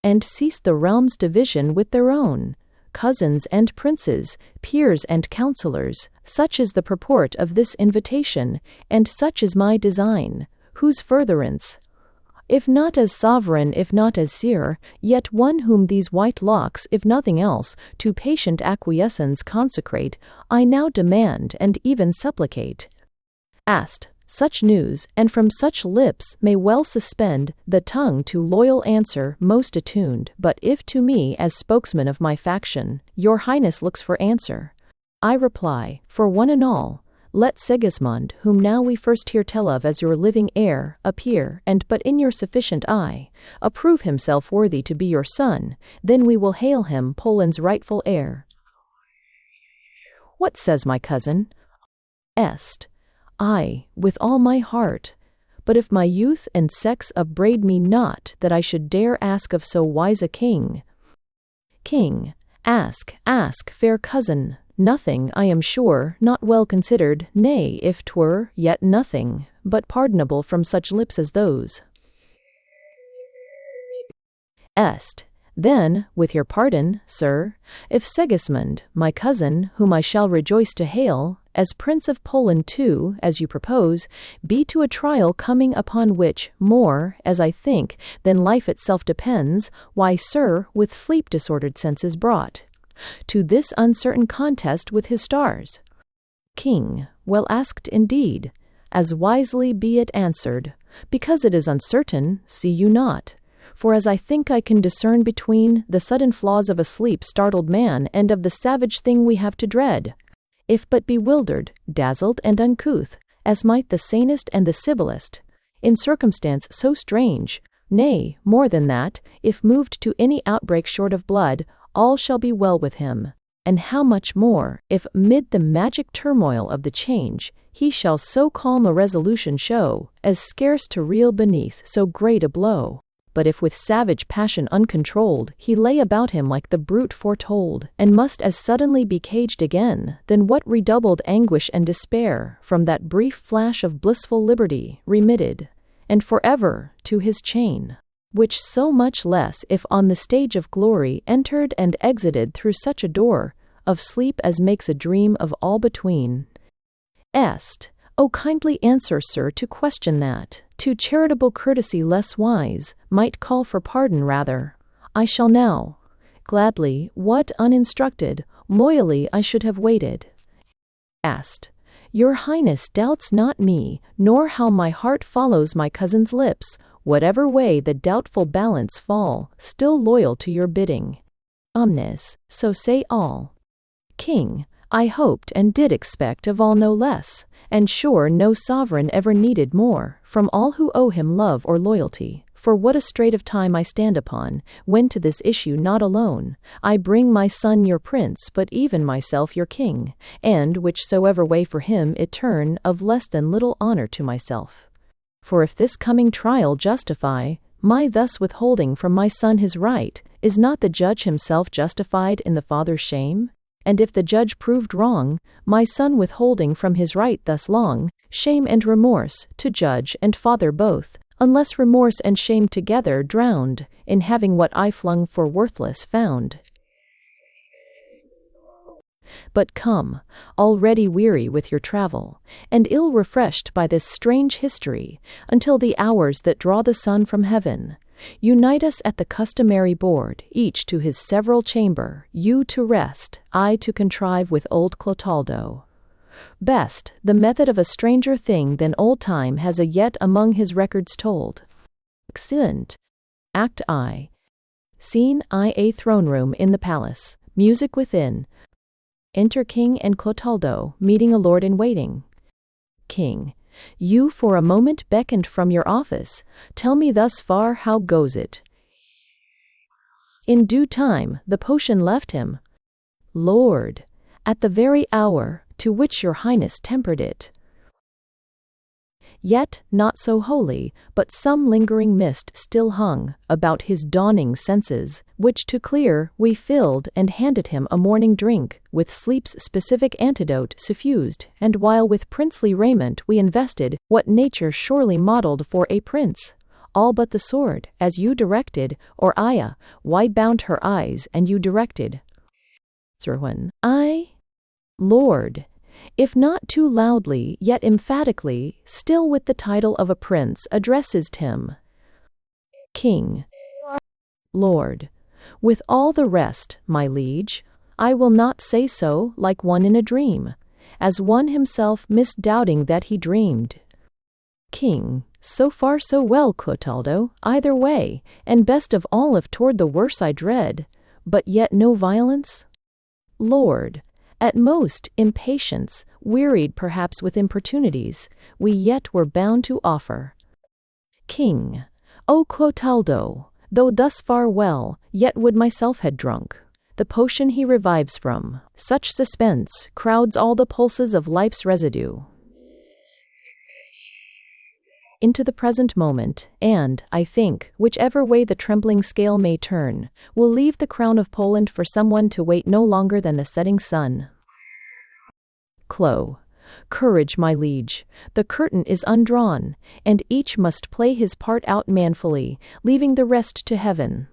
and cease the realm's division with their own, cousins and princes, peers and counsellors. Such is the purport of this invitation, and such is my design, whose furtherance, if not as sovereign, if not as seer, yet one whom these white locks, if nothing else, to patient acquiescence consecrate, I now demand and even supplicate. Asked, such news, and from such lips may well suspend the tongue to loyal answer most attuned, but if to me as spokesman of my faction, your highness looks for answer, I reply, for one and all, let Sigismund, whom now we first hear tell of as your living heir, appear, and but in your sufficient eye, approve himself worthy to be your son, then we will hail him Poland's rightful heir. What says my cousin? Est. I, with all my heart, but if my youth and sex upbraid me not that I should dare ask of so wise a king. King, ask, fair cousin, nothing, I am sure, not well considered, nay, if 'twere, yet nothing, but pardonable from such lips as those. Est. Then, with your pardon, sir, if Sigismund, my cousin, whom I shall rejoice to hail, as Prince of Poland too, as you propose, be to a trial coming upon which, more, as I think, than life itself depends, why, sir, with sleep-disordered senses brought to this uncertain contest with his stars. King, well asked indeed, as wisely be it answered, because it is uncertain, see you not? For as I think I can discern between the sudden flaws of a sleep-startled man and of the savage thing we have to dread, if but bewildered, dazzled, and uncouth, as might the sanest and the civilest, in circumstance so strange, nay, more than that, if moved to any outbreak short of blood, all shall be well with him, and how much more, if, mid the magic turmoil of the change, he shall so calm a resolution show, as scarce to reel beneath so great a blow. But if with savage passion uncontrolled he lay about him like the brute foretold, and must as suddenly be caged again, then what redoubled anguish and despair, from that brief flash of blissful liberty, remitted, and forever, to his chain, which so much less if on the stage of glory entered and exited through such a door of sleep as makes a dream of all between. Est. O kindly answer, sir, to question that, to charitable courtesy less wise, might call for pardon rather. I shall now, gladly, what uninstructed, loyally I should have waited. Asked. Your highness doubts not me, nor how my heart follows my cousin's lips, whatever way the doubtful balance fall, still loyal to your bidding. Omnes, so say all. King, I hoped and did expect of all no less, and sure no sovereign ever needed more, from all who owe him love or loyalty. For what a strait of time I stand upon, when to this issue not alone, I bring my son your prince, but even myself your king, and whichsoever way for him it turn, of less than little honour to myself. For if this coming trial justify, my thus withholding from my son his right, is not the judge himself justified in the father's shame? And if the judge proved wrong, my son withholding from his right thus long, shame and remorse, to judge and father both, unless remorse and shame together drowned, in having what I flung for worthless found. But come, already weary with your travel, and ill refreshed by this strange history, until the hours that draw the sun from heaven, unite us at the customary board, each to his several chamber, you to rest, I to contrive with old Clotaldo. Best, the method of a stranger thing than old time has a yet among his records told. Excellent. Act I. Scene I. A throne room in the palace, music within. Enter King and Clotaldo, meeting a lord in waiting. King. You for a moment beckoned from your office. Tell me thus far how goes it? In due time, the potion left him. Lord. At the very hour, to which your highness tempered it. Yet, not so wholly, but some lingering mist still hung about his dawning senses, which to clear, we filled and handed him a morning drink, with sleep's specific antidote suffused, and while with princely raiment we invested, what nature surely modelled for a prince. All but the sword, as you directed, or Aya, wide bound her eyes, and you directed. Sirwin. I? Lord. If not too loudly, yet emphatically, still with the title of a prince, addresses him. King. Lord. With all the rest, my liege, I will not say so, like one in a dream, as one himself misdoubting that he dreamed. King. So far so well, Clotaldo, either way, and best of all if toward the worse I dread, but yet no violence? Lord. At most, impatience, wearied perhaps with importunities, we yet were bound to offer. King. O Clotaldo, though thus far well, yet would myself had drunk. The potion he revives from, such suspense, crowds all the pulses of life's residue into the present moment, and, I think, whichever way the trembling scale may turn, will leave the crown of Poland for someone to wait no longer than the setting sun. Clo. Courage, my liege, the curtain is undrawn, and each must play his part out manfully, leaving the rest to heaven.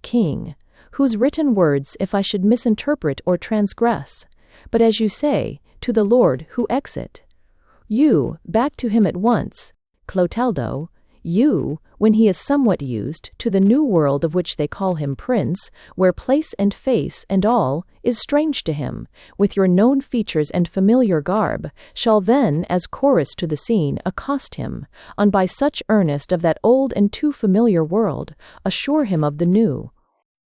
King. Whose written words if I should misinterpret or transgress, but as you say, to the Lord who exit. You, back to him at once, Clotaldo, you, when he is somewhat used to the new world of which they call him prince, where place and face and all is strange to him, with your known features and familiar garb, shall then, as chorus to the scene, accost him, on by such earnest of that old and too familiar world, assure him of the new.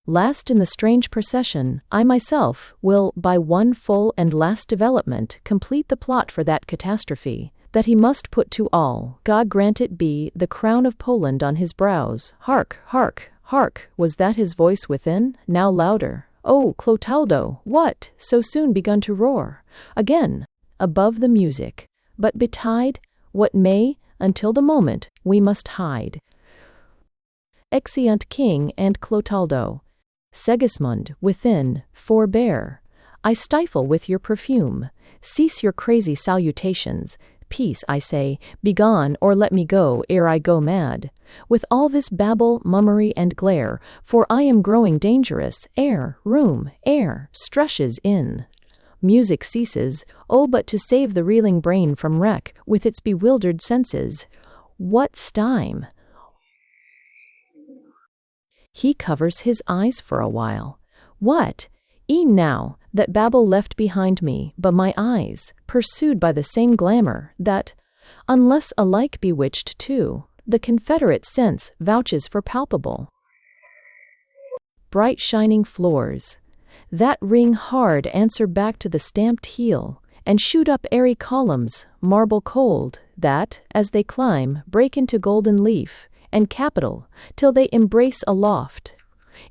Last in the strange procession, I myself will, by one full and last development, complete the plot for that catastrophe, that he must put to all, God grant it be, the crown of Poland on his brows. Hark, hark, hark, was that his voice within? Now louder. Oh, Clotaldo, what, so soon begun to roar? Again, above the music. But betide, what may, until the moment, we must hide. Exeunt King and Clotaldo. Segismund, within, forbear. I stifle with your perfume. Cease your crazy salutations. Peace, I say, begone, or let me go, ere I go mad. With all this babble, mummery, and glare, for I am growing dangerous, air, room, air, strushes in. Music ceases, oh, but to save the reeling brain from wreck, with its bewildered senses. What stime? He covers his eyes for a while. What? E'en now, that babble left behind me, but my eyes, pursued by the same glamour, that, unless alike bewitched too, the confederate sense vouches for palpable. Bright shining floors, that ring hard answer back to the stamped heel, and shoot up airy columns, marble cold, that, as they climb, break into golden leaf, and capital, till they embrace aloft,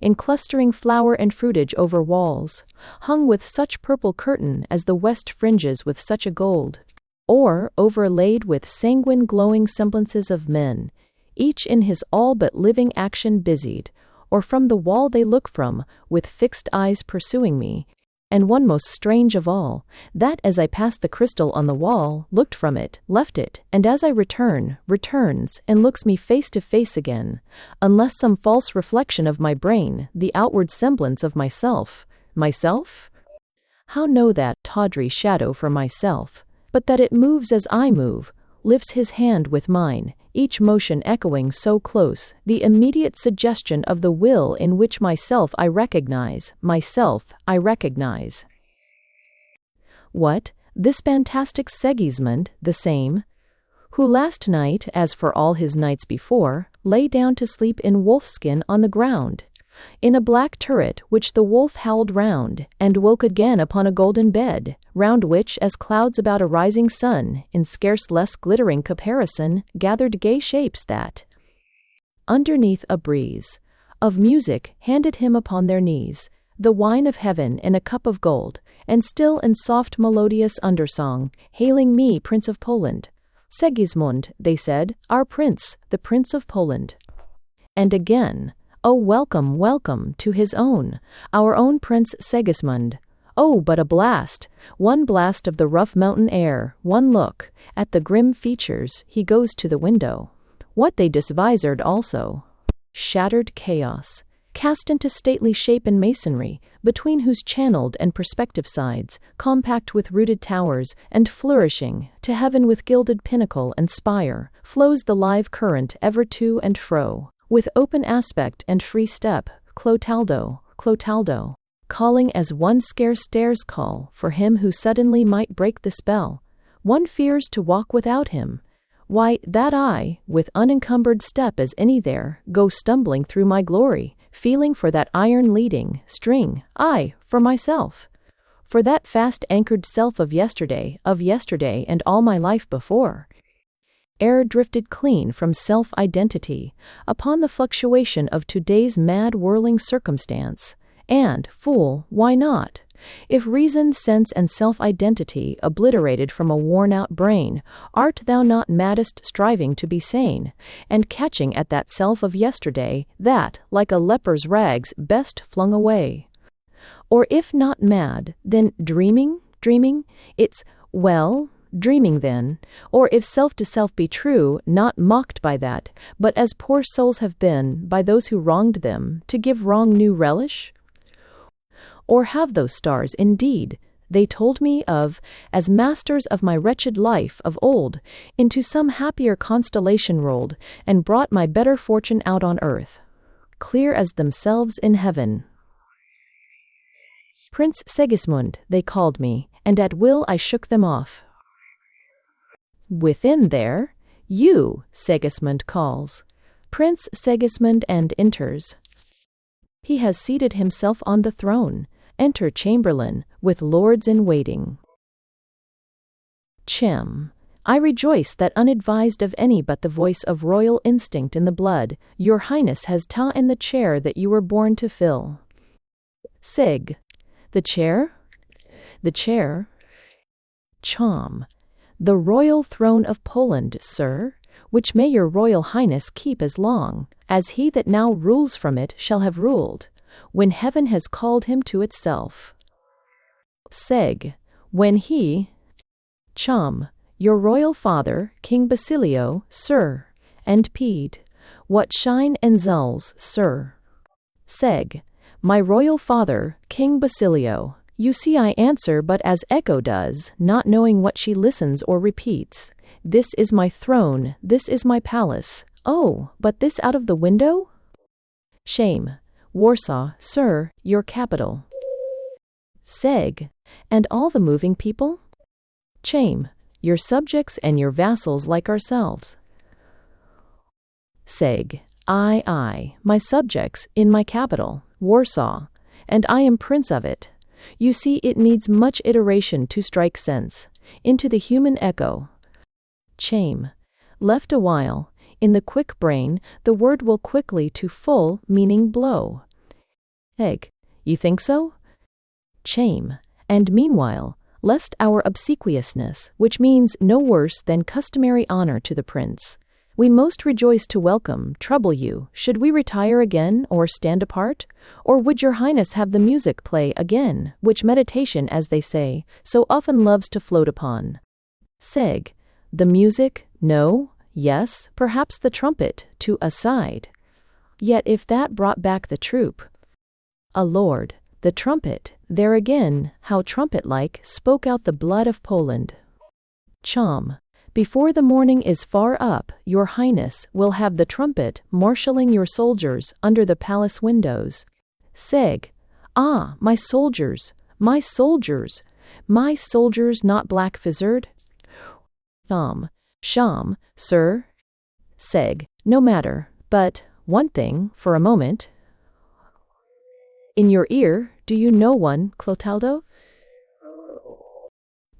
in clustering flower and fruitage over walls, hung with such purple curtain as the west fringes with such a gold, or overlaid with sanguine glowing semblances of men, each in his all but living action busied, or from the wall they look from, with fixed eyes pursuing me, and one most strange of all, that as I passed the crystal on the wall, looked from it, left it, and as I return, returns, and looks me face to face again, unless some false reflection of my brain, the outward semblance of myself. Myself? How know that tawdry shadow for myself, but that it moves as I move, lifts his hand with mine, each motion echoing so close, the immediate suggestion of the will in which myself I recognize. What, this fantastic Segismund, the same, who last night, as for all his nights before, lay down to sleep in wolfskin on the ground, in a black turret which the wolf howled round, and woke again upon a golden bed, round which, as clouds about a rising sun, in scarce less glittering comparison, gathered gay shapes that, underneath a breeze of music, handed him upon their knees the wine of heaven in a cup of gold, and still in soft melodious undersong, hailing me, Prince of Poland. Segismund, they said, our prince, the Prince of Poland. And again, oh, welcome, welcome to his own, our own Prince Segismund. Oh, but a blast, one blast of the rough mountain air, one look at the grim features, he goes to the window. What they disvisored also. Shattered chaos, cast into stately shape and masonry, between whose channeled and perspective sides, compact with rooted towers, and flourishing, to heaven with gilded pinnacle and spire, flows the live current ever to and fro, with open aspect and free step, Clotaldo, Clotaldo, calling as one scarce dares call for him who suddenly might break the spell. One fears to walk without him. Why, that I, with unencumbered step as any there, go stumbling through my glory, feeling for that iron leading string, I, for myself. For that fast-anchored self of yesterday and all my life before. Air drifted clean from self-identity, upon the fluctuation of today's mad whirling circumstance. And, fool, why not? If reason, sense, and self-identity obliterated from a worn-out brain, art thou not maddest striving to be sane, and catching at that self of yesterday, that, like a leper's rags, best flung away? Or if not mad, then dreaming? It's, well, dreaming then, or if self to self be true, not mocked by that, but as poor souls have been, by those who wronged them, to give wrong new relish? Or have those stars, indeed, they told me of, as masters of my wretched life of old, into some happier constellation rolled, and brought my better fortune out on earth, clear as themselves in heaven? Prince Segismund, they called me, and at will I shook them off. Within there, you, Segismund calls. Prince Segismund and enters. He has seated himself on the throne. Enter Chamberlain, with lords in waiting. Chem. I rejoice that unadvised of any but the voice of royal instinct in the blood, your highness has ta'en the chair that you were born to fill. Seg. The chair? The chair? Chom. The royal throne of Poland, sir, which may your royal highness keep as long as he that now rules from it shall have ruled, when heaven has called him to itself. Seg. When he, Chum, your royal father, King Basilio, sir, and Pede, what shine and zulls, sir. Seg. My royal father, King Basilio. You see I answer but as echo does, not knowing what she listens or repeats. This is my throne, this is my palace. Oh, but this out of the window? Shame. Warsaw, sir, your capital. Seg. And all the moving people? Chame. Your subjects and your vassals like ourselves. Seg. I, my subjects, in my capital, Warsaw, and I am prince of it. You see it needs much iteration to strike sense into the human echo. Chame. Left a while, in the quick brain, the word will quickly to full meaning blow. Egg. You think so? Chame. And meanwhile, lest our obsequiousness, which means no worse than customary honor to the prince, We most rejoice to welcome, trouble you. Should we retire again, or stand apart? Or would your highness have the music play again, which meditation, as they say, so often loves to float upon? Seg. The music? No. Yes, perhaps the trumpet, to a side. Yet if that brought back the troop. A lord, the trumpet, there again, how trumpet-like, spoke out the blood of Poland. Chom. Before the morning is far up, your highness will have the trumpet marshalling your soldiers under the palace windows. Seg. Ah, my soldiers, my soldiers, my soldiers not black vizard? Sham, sir. Seg. No matter, but, one thing, for a moment. In your ear, do you know one, Clotaldo?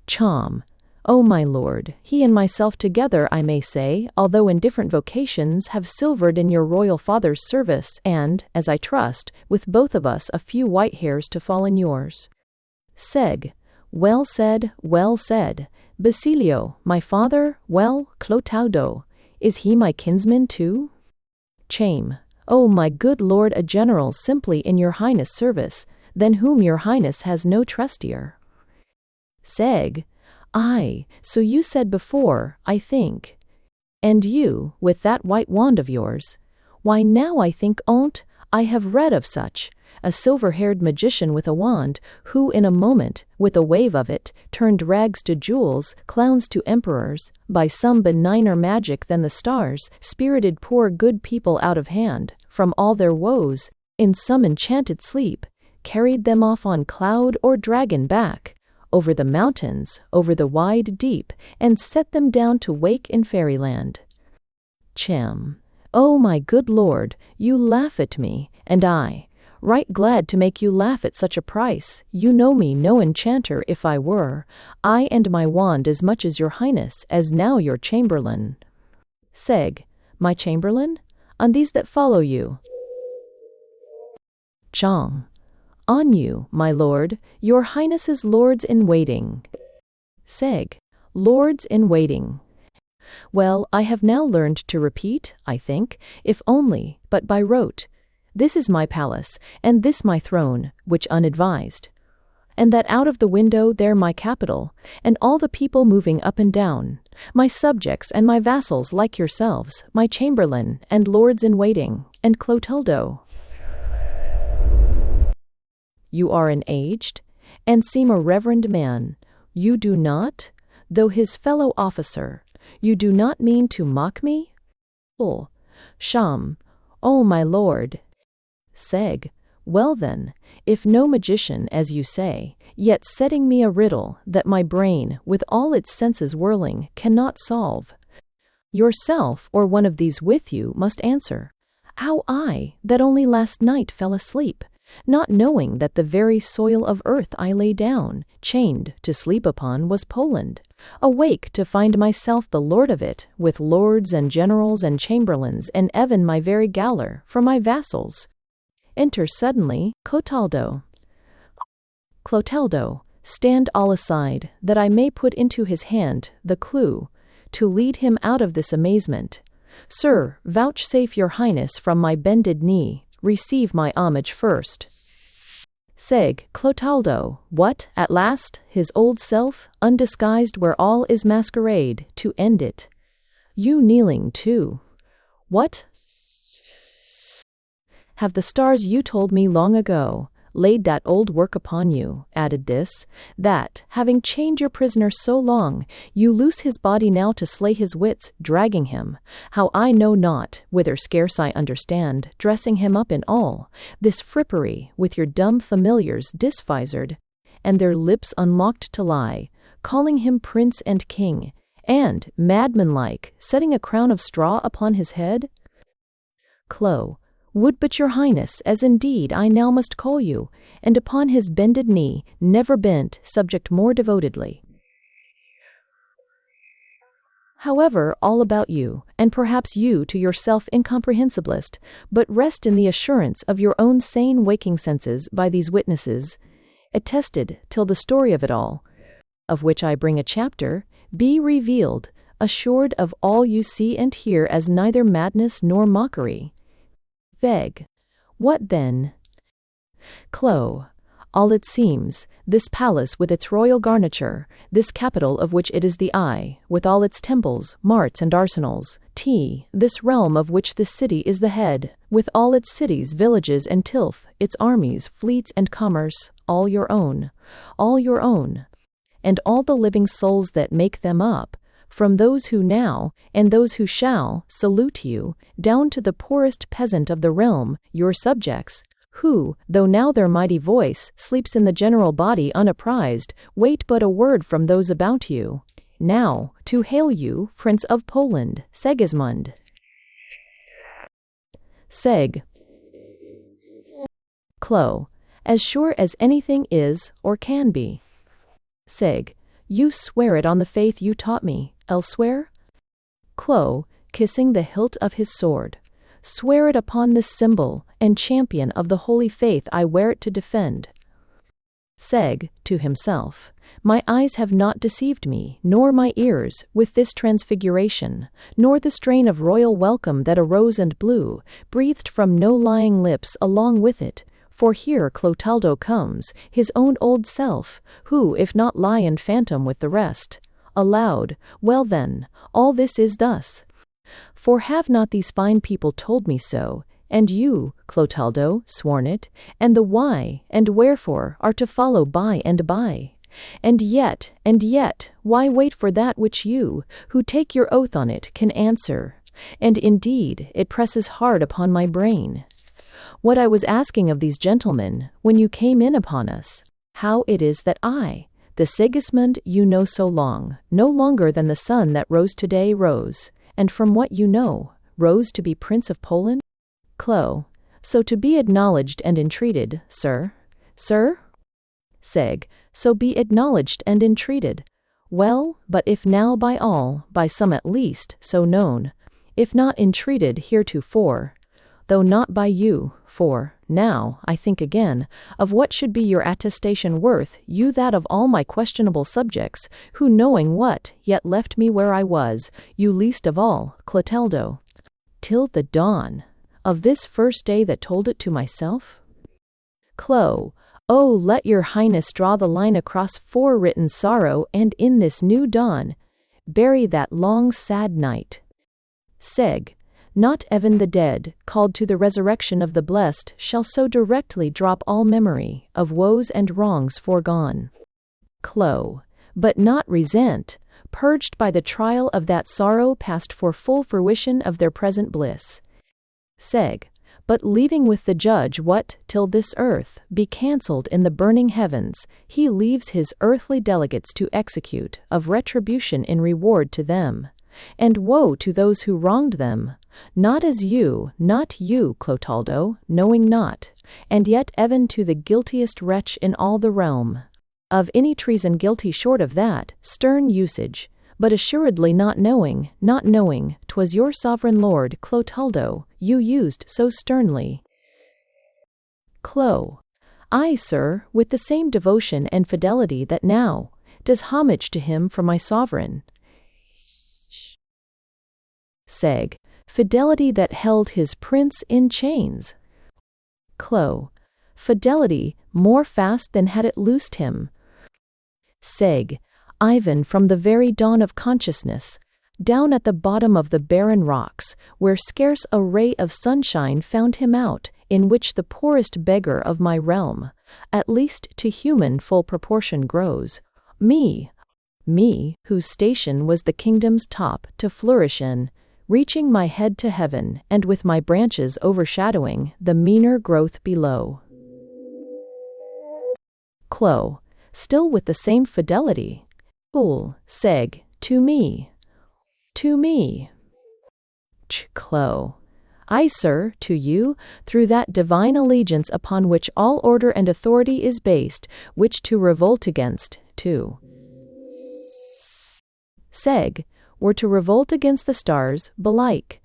Chom. Oh, my lord, he and myself together, I may say, although in different vocations, have silvered in your royal father's service, and, as I trust, with both of us a few white hairs to fall in yours. Seg. Well said, well said. Basilio, my father, well, Clotaldo, is he my kinsman too? Chame. Oh, my good lord, a general simply in your highness' service, than whom your highness has no trustier. Seg. Aye, so you said before, I think. And you, with that white wand of yours. Why now I think on't, I have read of such, a silver-haired magician with a wand, who in a moment, with a wave of it, turned rags to jewels, clowns to emperors, by some benigner magic than the stars, spirited poor good people out of hand, from all their woes, in some enchanted sleep, carried them off on cloud or dragon back, over the mountains, over the wide deep, and set them down to wake in fairyland. Cham. Oh, my good lord, you laugh at me, and I, right glad to make you laugh at such a price. You know me no enchanter if I were, I and my wand as much as your highness, as now your chamberlain. Seg. My chamberlain? On these that follow you. Chong. On you, my lord, your highness's lords in waiting. Seg. Lords in waiting. Well, I have now learned to repeat, I think, if only, but by rote. This is my palace, and this my throne, which unadvised. And that out of the window there my capital, and all the people moving up and down, my subjects and my vassals like yourselves, my chamberlain, and lords in waiting, and Clotaldo. You are an aged, and seem a reverend man. You do not, though his fellow officer, you do not mean to mock me? Full. Sham. Oh, my lord. Seg. Well then, if no magician, as you say, yet setting me a riddle that my brain, with all its senses whirling, cannot solve. Yourself, or one of these with you, must answer. How I, that only last night fell asleep, not knowing that the very soil of earth I lay down, chained to sleep upon, was Poland, awake to find myself the lord of it, with lords and generals and chamberlains, and even my very gaoler, for my vassals. Enter suddenly Clotaldo. Clotaldo, stand all aside, that I may put into his hand the clue, to lead him out of this amazement. Sir, vouchsafe your highness from my bended knee, receive my homage first. Seg. Clotaldo, what, at last, his old self, undisguised where all is masquerade, to end it. You kneeling too. What? Have the stars you told me long ago laid that old work upon you, added this, that, having chained your prisoner so long, you loose his body now to slay his wits, dragging him, how I know not, whither scarce I understand, dressing him up in all, this frippery, with your dumb familiars disvisored, and their lips unlocked to lie, calling him prince and king, and, madman-like, setting a crown of straw upon his head? Clo. Would but your highness, as indeed I now must call you, and upon his bended knee, never bent, subject more devotedly. However, all about you, and perhaps you to yourself incomprehensiblest, but rest in the assurance of your own sane waking senses by these witnesses, attested till the story of it all, of which I bring a chapter, be revealed, assured of all you see and hear as neither madness nor mockery. Veg. What then? Clo. All it seems, this palace with its royal garniture, this capital of which it is the eye, with all its temples, marts, and arsenals, this realm of which this city is the head, with all its cities, villages, and tilth, its armies, fleets, and commerce, all your own, and all the living souls that make them up, from those who now, and those who shall, salute you, down to the poorest peasant of the realm, your subjects, who, though now their mighty voice sleeps in the general body unapprised, wait but a word from those about you, now, to hail you, Prince of Poland, Segismund. Seg. Clo. As sure as anything is, or can be. Seg. You swear it on the faith you taught me, elsewhere? Clo, kissing the hilt of his sword. Swear it upon this symbol, and champion of the holy faith I wear it to defend. Seg, to himself, my eyes have not deceived me, nor my ears, with this transfiguration, nor the strain of royal welcome that arose and blew, breathed from no lying lips along with it, for here Clotaldo comes, his own old self, who, if not lie and phantom with the rest, aloud, well then, all this is thus. For have not these fine people told me so, and you, Clotaldo, sworn it, and the why and wherefore are to follow by and by? And yet, why wait for that which you, who take your oath on it, can answer? And indeed, it presses hard upon my brain. What I was asking of these gentlemen, when you came in upon us, how it is that I, the Sigismund you know so long, no longer than the sun that rose today rose, and from what you know, rose to be Prince of Poland? Clo. So to be acknowledged and entreated, sir? Sir? Seg. So be acknowledged and entreated. Well, but if now by all, by some at least, so known, if not entreated heretofore, though not by you, for, now, I think again, of what should be your attestation worth, you that of all my questionable subjects, who knowing what, yet left me where I was, you least of all, Clotaldo, till the dawn of this first day that told it to myself? Clo. Oh, let your highness draw the line across forewritten sorrow, and in this new dawn, bury that long sad night. Seg. Not even the dead, called to the resurrection of the blessed, shall so directly drop all memory of woes and wrongs foregone. Clo. But not resent, purged by the trial of that sorrow past for full fruition of their present bliss. Seg. But leaving with the judge what, till this earth, be cancelled in the burning heavens, he leaves his earthly delegates to execute, of retribution in reward to them. And woe to those who wronged them, not you, Clotaldo, knowing not, and yet even to the guiltiest wretch in all the realm. Of any treason guilty short of that, stern usage, but assuredly not knowing, 'twas your sovereign lord, Clotaldo, you used so sternly. Clo. Ay, sir, with the same devotion and fidelity that now does homage to him for my sovereign. Seg. Fidelity that held his prince in chains. Clo. Fidelity more fast than had it loosed him. Seg. Ivan from the very dawn of consciousness, down at the bottom of the barren rocks, where scarce a ray of sunshine found him out, in which the poorest beggar of my realm, at least to human full proportion grows, me, whose station was the kingdom's top to flourish in, reaching my head to heaven, and with my branches overshadowing the meaner growth below. Clo. Still with the same fidelity. Cool. Seg. To me. Clo. Ay, sir, to you, through that divine allegiance upon which all order and authority is based, which to revolt against, too. Seg. Were to revolt against the stars, belike.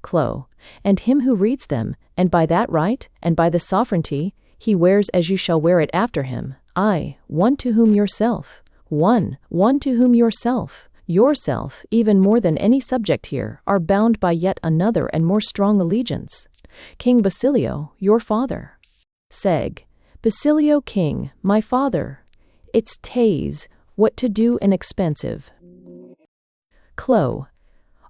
Clo. And him who reads them, and by that right, and by the sovereignty, he wears as you shall wear it after him, one to whom yourself, Yourself, even more than any subject here, are bound by yet another and more strong allegiance. King Basilio, your father. Seg. Basilio king, my father. It's tays, what to do and expensive. Clo.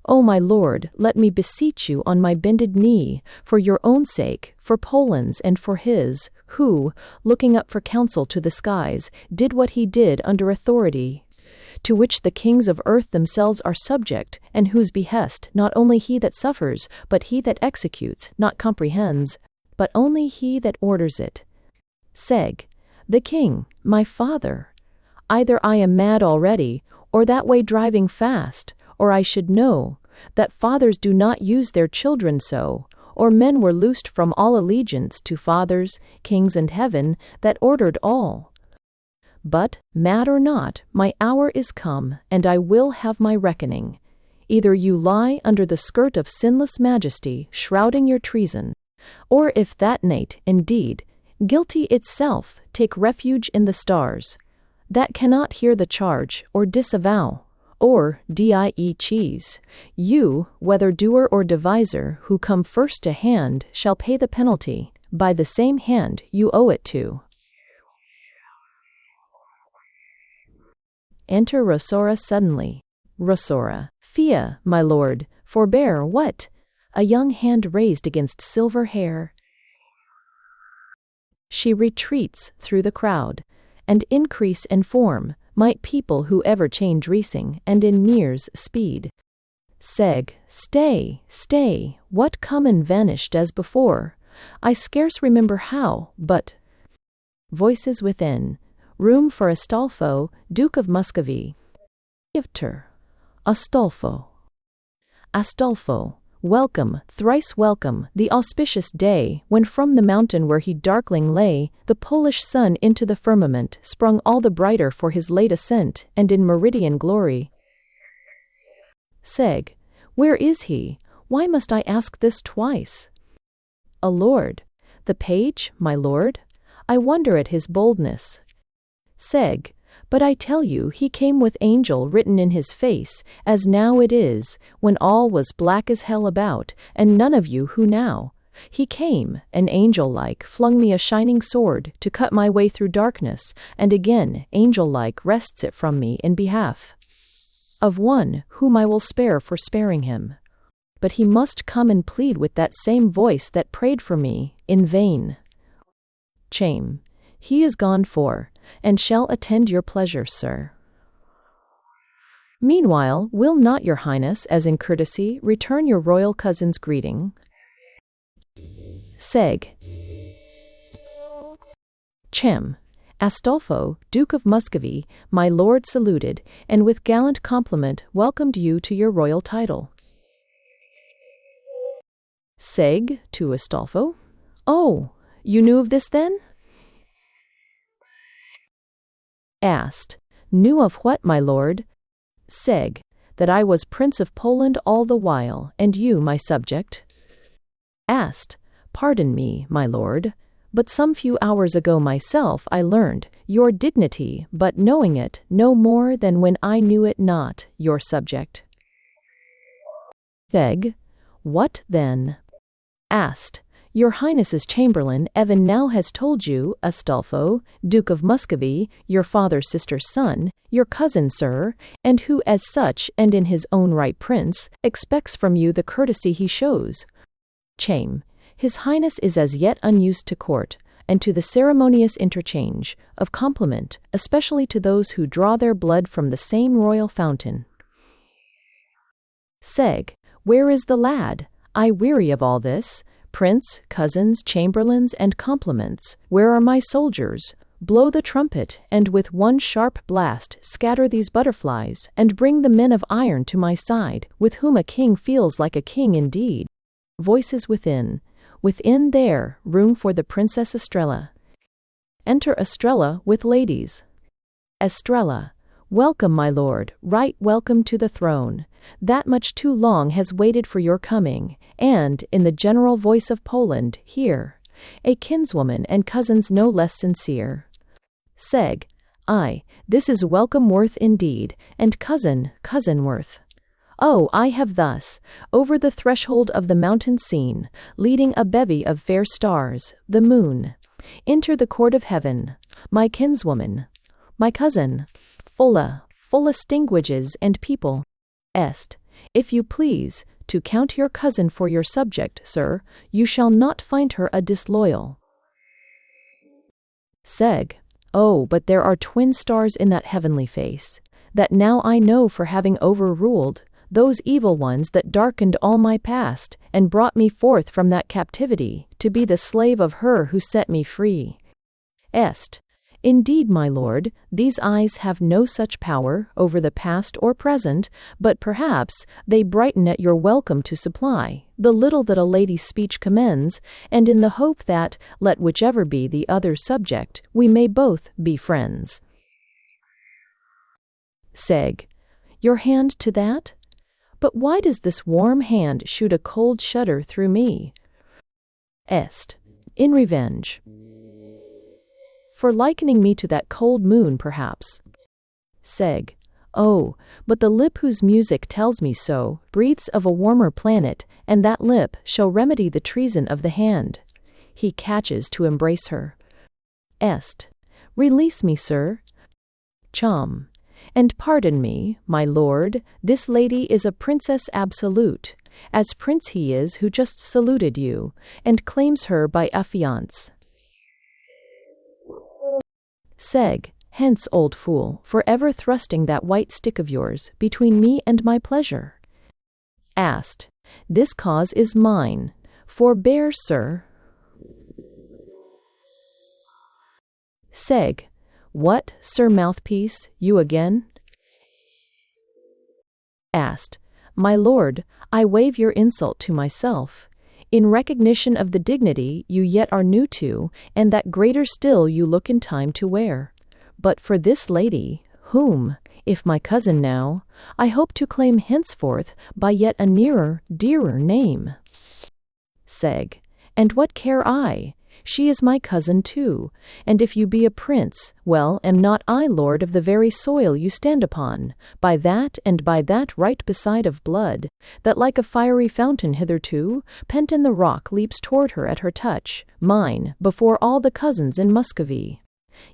O my lord, let me beseech you on my bended knee, for your own sake, for Poland's and for his, who, looking up for counsel to the skies, did what he did under authority, to which the kings of earth themselves are subject, and whose behest not only he that suffers, but he that executes, not comprehends, but only he that orders it. Seg. The king, my father. Either I am mad already, or that way driving fast, or I should know, that fathers do not use their children so, or men were loosed from all allegiance to fathers, kings and heaven, that ordered all. But, mad or not, my hour is come, and I will have my reckoning. Either you lie under the skirt of sinless majesty, shrouding your treason, or if that nate, indeed, guilty itself, take refuge in the stars, that cannot hear the charge, or disavow, or die cheese, you, whether doer or deviser, who come first to hand, shall pay the penalty, by the same hand you owe it to. Enter Rosora suddenly. Rosora. Fia, my lord, forbear, what? A young hand raised against silver hair. She retreats through the crowd, and increase in form, might people who ever change racing, and in nears speed. Seg. Stay, stay, what come and vanished as before? I scarce remember how, but. Voices within. Room for Astolfo, Duke of Muscovy. Gifter. Astolfo. Astolfo, welcome, thrice welcome, the auspicious day, when from the mountain where he darkling lay, the Polish sun into the firmament sprung all the brighter for his late ascent, and in meridian glory. Seg. Where is he? Why must I ask this twice? A lord. The page, my lord? I wonder at his boldness. Seg. But I tell you he came with angel written in his face, as now it is, when all was black as hell about, and none of you who now. He came, an angel-like, flung me a shining sword, to cut my way through darkness, and again, angel-like, wrests it from me in behalf of one, whom I will spare for sparing him. But he must come and plead with that same voice that prayed for me, in vain. Chame. He is gone for, and shall attend your pleasure, sir. Meanwhile, will not your highness, as in courtesy, return your royal cousin's greeting? Seg. Chem. Astolfo, Duke of Muscovy, my lord saluted, and with gallant compliment welcomed you to your royal title. Seg. To Astolfo. Oh, you knew of this then? Asked. Knew of what, my lord? Seg. That I was Prince of Poland all the while, and you my subject. Asked. Pardon me, my lord, but some few hours ago myself I learned your dignity, but knowing it no more than when I knew it not, your subject. Seg. What then? Asked. Your Highness's chamberlain Evan now has told you, Astolfo, Duke of Muscovy, your father's sister's son, your cousin, sir, and who as such, and in his own right prince, expects from you the courtesy he shows. Chame. His Highness is as yet unused to court, and to the ceremonious interchange of compliment, especially to those who draw their blood from the same royal fountain. Seg. Where is the lad? I weary of all this. Prince, cousins, chamberlains, and compliments, where are my soldiers? Blow the trumpet, and with one sharp blast scatter these butterflies, and bring the men of iron to my side, with whom a king feels like a king indeed. Voices within. Within there, room for the Princess Estrella. Enter Estrella with ladies. Estrella. Welcome, my lord, right welcome to the throne. That much too long has waited for your coming, and, in the general voice of Poland, here, a kinswoman and cousins no less sincere. Seg. Ay, this is welcome worth indeed, and cousin worth. Oh, I have thus, over the threshold of the mountain seen, leading a bevy of fair stars, the moon, enter the court of heaven, my kinswoman, my cousin, fulla stinguages and people. Est, if you please, to count your cousin for your subject, sir, you shall not find her a disloyal. Seg, oh, but there are twin stars in that heavenly face, that now I know for having overruled those evil ones that darkened all my past, and brought me forth from that captivity, to be the slave of her who set me free. Est, indeed, my lord, these eyes have no such power over the past or present, but perhaps they brighten at your welcome to supply the little that a lady's speech commends, and in the hope that, let whichever be the other subject, we may both be friends. Seg, your hand to that? But why does this warm hand shoot a cold shudder through me? Est, in revenge. For likening me to that cold moon, perhaps. Seg, oh, but the lip whose music tells me so breathes of a warmer planet, and that lip shall remedy the treason of the hand. He catches to embrace her. Est, release me, sir. Chum. And pardon me, my lord, this lady is a princess absolute, as prince he is who just saluted you, and claims her by affiance. Seg, hence, old fool, for ever thrusting that white stick of yours between me and my pleasure. Ast, this cause is mine. Forbear, sir. Seg, what, sir mouthpiece, you again? Ast, my lord, I waive your insult to myself, in recognition of the dignity you yet are new to, and that greater still you look in time to wear. But for this lady, whom, if my cousin now, I hope to claim henceforth by yet a nearer, dearer name. Seg, and what care I? She is my cousin too, and if you be a prince, well, am not I lord of the very soil you stand upon, by that and by that right beside of blood, that like a fiery fountain hitherto, pent in the rock leaps toward her at her touch, mine, before all the cousins in Muscovy.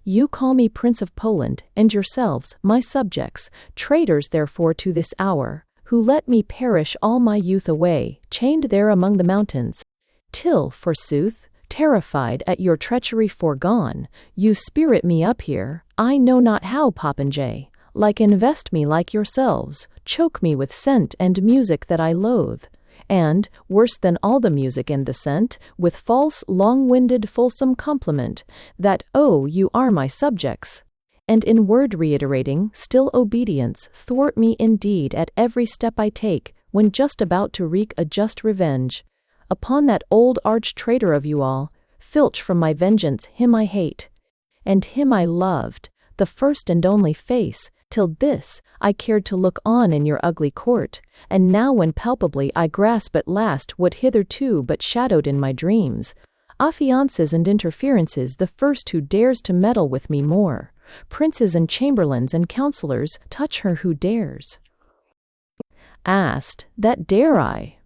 You call me Prince of Poland, and yourselves, my subjects, traitors therefore to this hour, who let me perish all my youth away, chained there among the mountains, till, forsooth, terrified at your treachery foregone, you spirit me up here, I know not how, popinjay, like invest me like yourselves, choke me with scent and music that I loathe, and, worse than all the music and the scent, with false, long-winded, fulsome compliment, that, oh, you are my subjects, and in word reiterating, still obedience, thwart me indeed at every step I take, when just about to wreak a just revenge upon that old arch-traitor of you all, filch from my vengeance him I hate, and him I loved, the first and only face, till this I cared to look on in your ugly court, and now when palpably I grasp at last what hitherto but shadowed in my dreams, affiances and interferences the first who dares to meddle with me more, princes and chamberlains and counsellors touch her who dares. Ast, that dare I?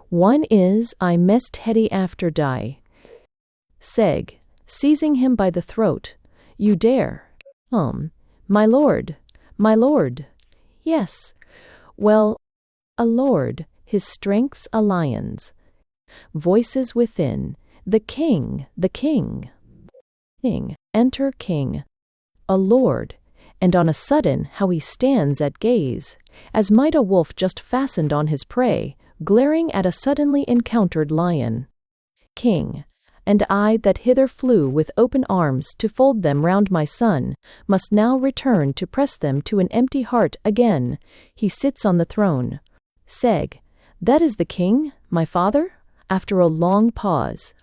One is, I mest heady after die. Seg, seizing him by the throat, you dare. My lord. Yes. Well, a lord, his strength's a lion's. Voices within, the king. King, enter king. A lord, and on a sudden how he stands at gaze, as might a wolf just fastened on his prey, glaring at a suddenly encountered lion. King, and I that hither flew with open arms to fold them round my son, must now return to press them to an empty heart again. He sits on the throne. Seg, that is the king, my father? After a long pause.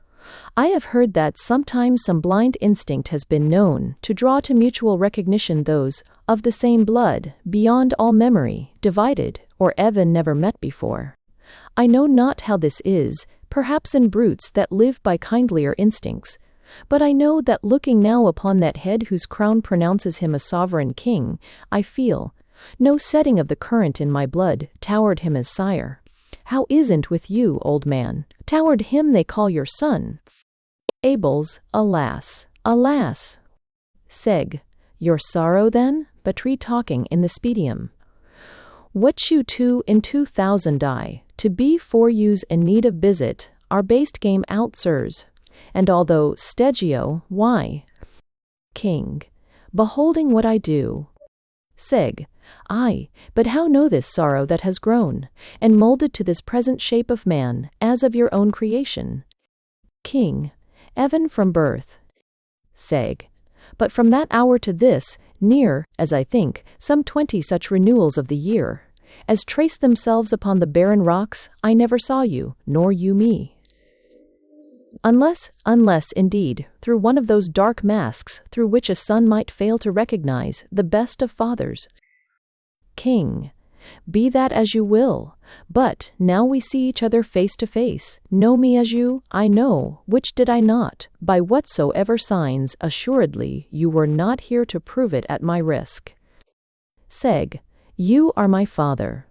I have heard that sometimes some blind instinct has been known to draw to mutual recognition those of the same blood, beyond all memory, divided, or even never met before. I know not how this is, perhaps in brutes that live by kindlier instincts, But I know that looking now upon that head whose crown pronounces him a sovereign king, I feel no setting of the current in my blood towered him as sire. How isn't with you, old man? Towered him they call your son. Abel's, alas, alas. Seg, your sorrow then? Batri talking in the spedium. What you two in 2000 die, to be for yous in need of visit, our based game out, sirs. And although stegio, why? King, beholding what I do. Seg, aye, but how know this sorrow that has grown, and moulded to this present shape of man, as of your own creation? King, even from birth. Seg, but from that hour to this, near, as I think, some 20 such renewals of the year, as trace themselves upon the barren rocks, I never saw you, nor you me. Unless, indeed, through one of those dark masks through which a son might fail to recognize the best of fathers. King, be that as you will, but now we see each other face to face, know me as you, I know, which did I not, by whatsoever signs, assuredly, you were not here to prove it at my risk. Seg, you are my father.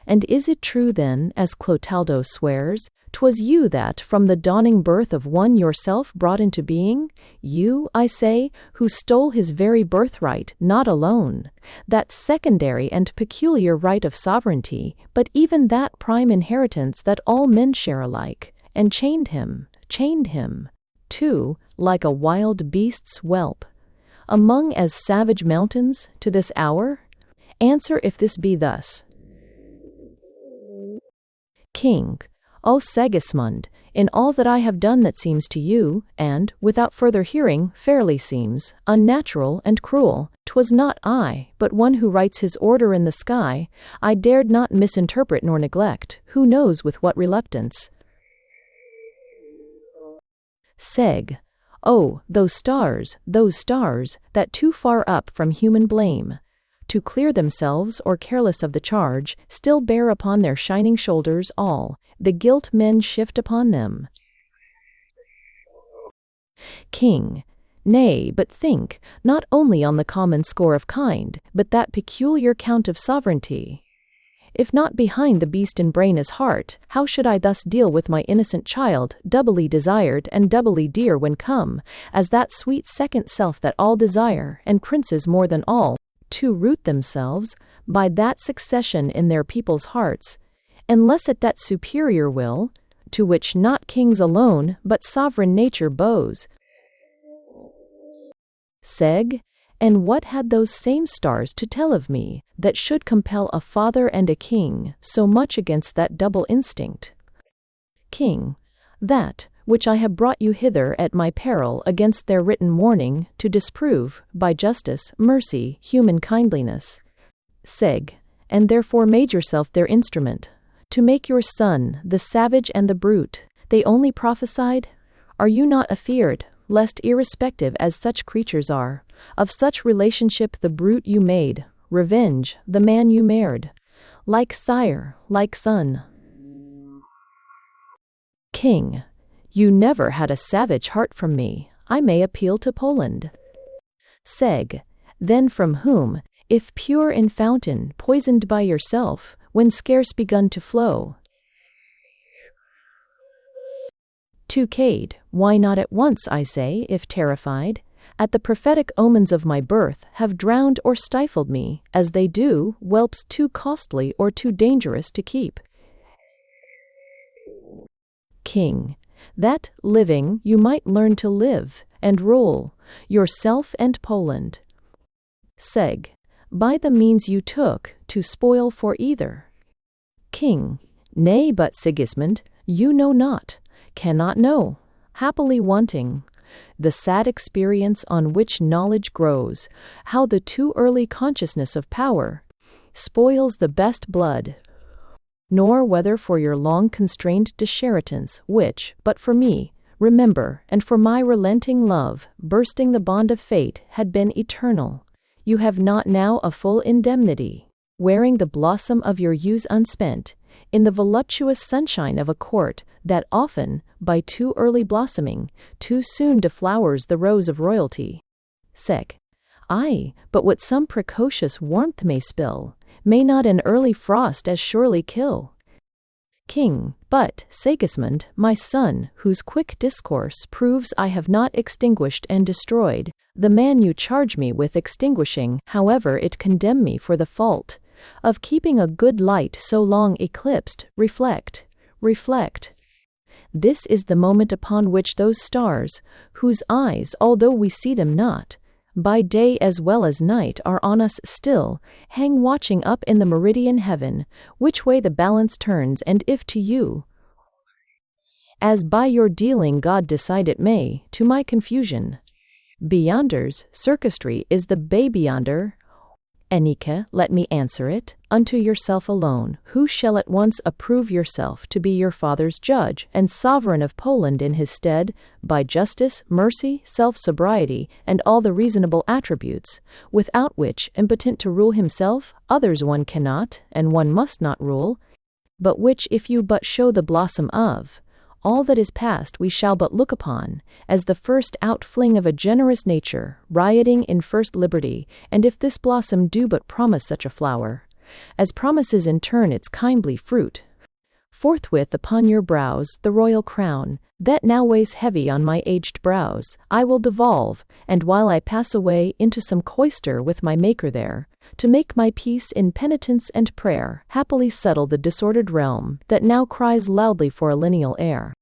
And is it true then, as Clotaldo swears, 'twas you that, from the dawning birth of one yourself brought into being, you, I say, who stole his very birthright, not alone, that secondary and peculiar right of sovereignty, but even that prime inheritance that all men share alike, and chained him, too, like a wild beast's whelp, among as savage mountains, to this hour? Answer if this be thus. King, O Segismund, in all that I have done that seems to you, and, without further hearing, fairly seems, unnatural and cruel, 'twas not I, but one who writes his order in the sky, I dared not misinterpret nor neglect, who knows with what reluctance. Seg, oh, those stars, that too far up from human blame, to clear themselves or careless of the charge, still bear upon their shining shoulders all the guilt men shift upon them. King, nay, but think, not only on the common score of kind, but that peculiar count of sovereignty. If not behind the beast in brain as heart, how should I thus deal with my innocent child, doubly desired and doubly dear when come, as that sweet second self that all desire, and princes more than all, to root themselves, by that succession in their people's hearts, unless at that superior will, to which not kings alone, but sovereign nature bows. Seg, and what had those same stars to tell of me, that should compel a father and a king so much against that double instinct? King, that, which I have brought you hither at my peril against their written warning, to disprove, by justice, mercy, human kindliness. Seg, and therefore made yourself their instrument, to make your son, the savage and the brute, they only prophesied? Are you not afeard, lest irrespective as such creatures are, of such relationship the brute you made, revenge, the man you marred, like sire, like son? King, you never had a savage heart from me, I may appeal to Poland. Seg, then from whom, if pure in fountain, poisoned by yourself, when scarce begun to flow? To Cade, why not at once, I say, if terrified, at the prophetic omens of my birth, have drowned or stifled me, as they do, whelps too costly or too dangerous to keep? King, that, living, you might learn to live, and rule, yourself and Poland. Seg, by the means you took, to spoil for either. King, nay, but Sigismund, you know not, cannot know, happily wanting, the sad experience on which knowledge grows, how the too early consciousness of power spoils the best blood, nor whether for your long constrained disheritance, which, but for me, remember, and for my relenting love, bursting the bond of fate, had been eternal, you have not now a full indemnity. wearing the blossom of your youth unspent, in the voluptuous sunshine of a court that often, by too early blossoming, too soon deflowers the rose of royalty. Sec. Aye, but what some precocious warmth may spill, may not an early frost as surely kill. King. But, Sigismund, my son, whose quick discourse proves I have not extinguished and destroyed the man you charge me with extinguishing, however it condemn me for the fault of keeping a good light so long eclipsed, reflect. This is the moment upon which those stars, whose eyes, although we see them not, by day as well as night are on us still, hang watching up in the meridian heaven, which way the balance turns, and if to you, as by your dealing God decide it may, to my confusion. Beyonder's circustry is the bay beyonder. Enike, let me answer it, unto yourself alone, who shall at once approve yourself to be your father's judge and sovereign of Poland in his stead, by justice, mercy, self-sobriety, and all the reasonable attributes, without which, impotent to rule himself, others one cannot, and one must not rule, but which if you but show the blossom of, all that is past we shall but look upon, as the first outfling of a generous nature, rioting in first liberty, and if this blossom do but promise such a flower, as promises in turn its kindly fruit, forthwith upon your brows the royal crown, that now weighs heavy on my aged brows, I will devolve, and while I pass away into some cloister with my Maker there, to make my peace in penitence and prayer, happily settle the disordered realm that now cries loudly for a lineal heir.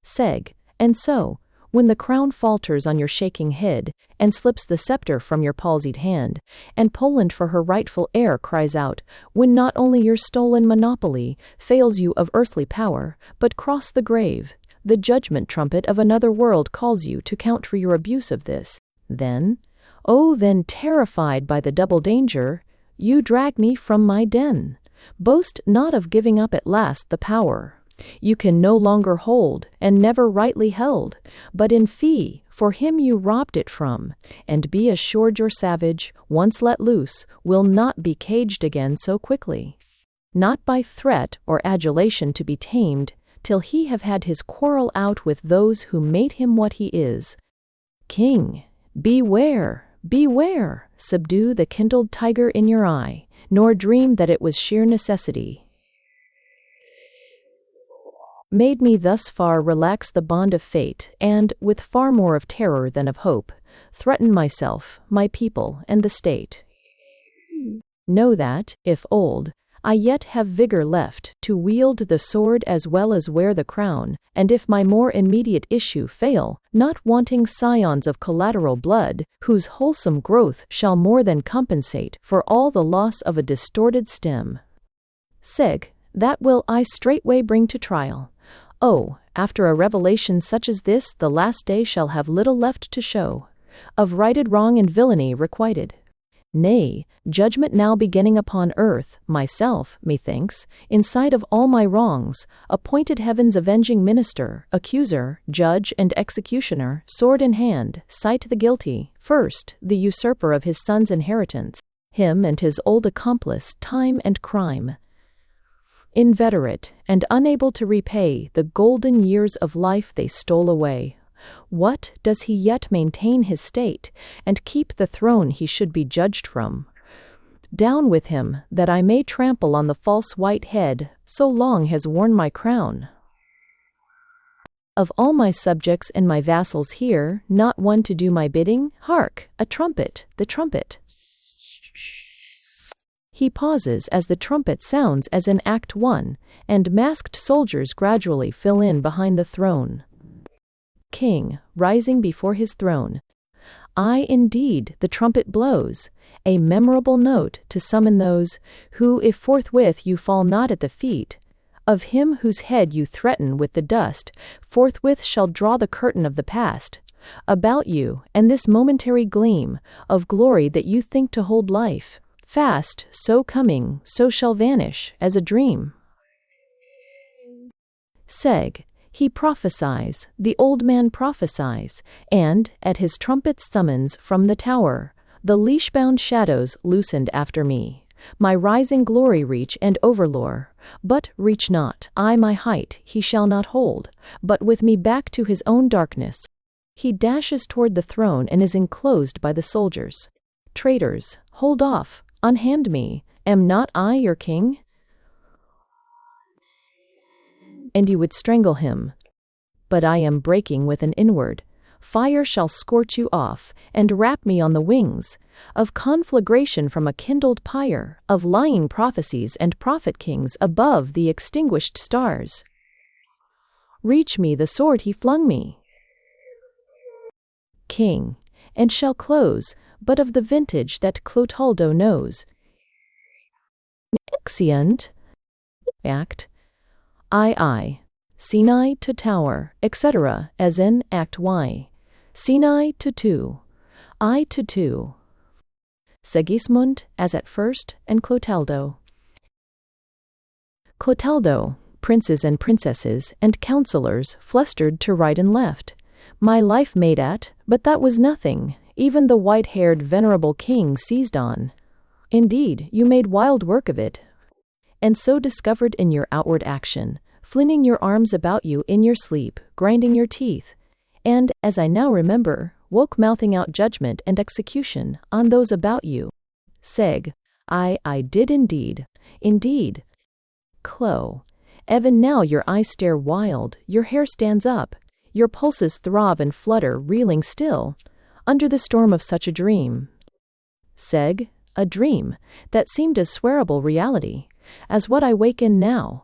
Seg. And so, when the crown falters on your shaking head, and slips the scepter from your palsied hand, and Poland for her rightful heir cries out, when not only your stolen monopoly fails you of earthly power, but cross the grave, the judgment trumpet of another world calls you to count for your abuse of this, then, then terrified by the double danger, you drag me from my den. Boast not of giving up at last the power you can no longer hold, and never rightly held, but in fee for him you robbed it from, and be assured your savage, once let loose, will not be caged again so quickly. Not by threat or adulation to be tamed, till he have had his quarrel out with those who made him what he is. King. Beware, beware, subdue the kindled tiger in your eye, nor dream that it was sheer necessity made me thus far relax the bond of fate, and, with far more of terror than of hope, threaten myself, my people, and the state. Know that, if old, I yet have vigor left to wield the sword as well as wear the crown, and if my more immediate issue fail, not wanting scions of collateral blood, whose wholesome growth shall more than compensate for all the loss of a distorted stem. Seg. That will I straightway bring to trial. After a revelation such as this, the last day shall have little left to show of righted wrong and villainy requited. Nay, judgment now beginning upon earth, myself, methinks, in sight of all my wrongs, appointed heaven's avenging minister, accuser, judge, and executioner, sword in hand, cite the guilty, first, the usurper of his son's inheritance, him and his old accomplice, time and crime. Inveterate, and unable to repay the golden years of life they stole away. What, does he yet maintain his state, and keep the throne he should be judged from? Down with him, that I may trample on the false white head, so long has worn my crown. Of all my subjects and my vassals here, not one to do my bidding? Hark, a trumpet, the trumpet. He pauses as the trumpet sounds as in Act 1, and masked soldiers gradually fill in behind the throne. King, rising before his throne. Aye, indeed, the trumpet blows, a memorable note to summon those, who, if forthwith you fall not at the feet of him whose head you threaten with the dust, forthwith shall draw the curtain of the past about you, and this momentary gleam of glory that you think to hold life fast, so coming, so shall vanish, as a dream. Seg. He prophesies, the old man prophesies, and, at his trumpet's summons from the tower, the leash-bound shadows loosened after me, my rising glory reach and overlore. But reach not I my height, he shall not hold, but with me back to his own darkness. He dashes toward the throne and is enclosed by the soldiers. Traitors, hold off, unhand me, am not I your king? And you would strangle him. But I am breaking with an inward. Fire shall scorch you off, and wrap me on the wings of conflagration from a kindled pyre, of lying prophecies and prophet kings above the extinguished stars. Reach me the sword he flung me, king, and shall close, but of the vintage that Clotaldo knows. Exeunt. Act I. Sinai to tower, etc., as in Act Y. Sinai to 2. I to 2. Segismund, as at first, and Clotaldo. Clotaldo, princes and princesses, and counsellors, flustered to right and left. My life made at, but that was nothing, even the white-haired venerable king seized on. Indeed, you made wild work of it, and so discovered in your outward action, flinging your arms about you in your sleep, grinding your teeth, and, as I now remember, woke mouthing out judgment and execution on those about you. Seg. I did indeed. Indeed. Clo. Even now your eyes stare wild, your hair stands up, your pulses throb and flutter, reeling still, under the storm of such a dream. Seg. A dream, that seemed as swearable reality, as what I wake in now.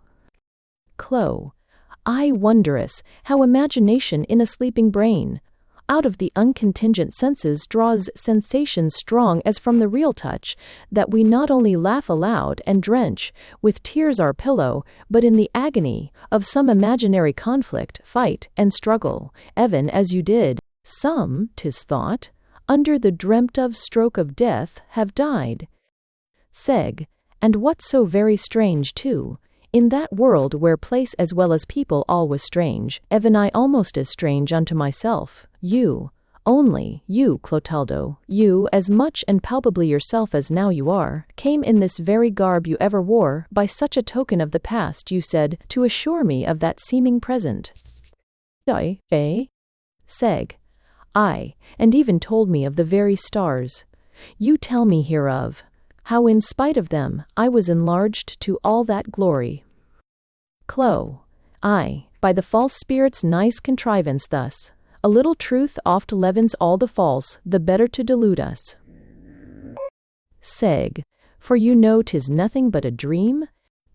Clo. I wondrous, how imagination in a sleeping brain, out of the uncontingent senses draws sensations strong as from the real touch, that we not only laugh aloud and drench with tears our pillow, but in the agony of some imaginary conflict, fight, and struggle, even as you did, some, 'tis thought, under the dreamt-of stroke of death, have died. Seg. And what so very strange too, in that world where place as well as people all was strange, even I almost as strange unto myself, you, only, you, Clotaldo, you, as much and palpably yourself as now you are, came in this very garb you ever wore, by such a token of the past, you said, to assure me of that seeming present. Seg. Aye, and even told me of the very stars. You tell me hereof, how in spite of them, I was enlarged to all that glory. Clo. Aye, by the false spirit's nice contrivance thus, a little truth oft leavens all the false, the better to delude us. Seg. For you know 'tis nothing but a dream?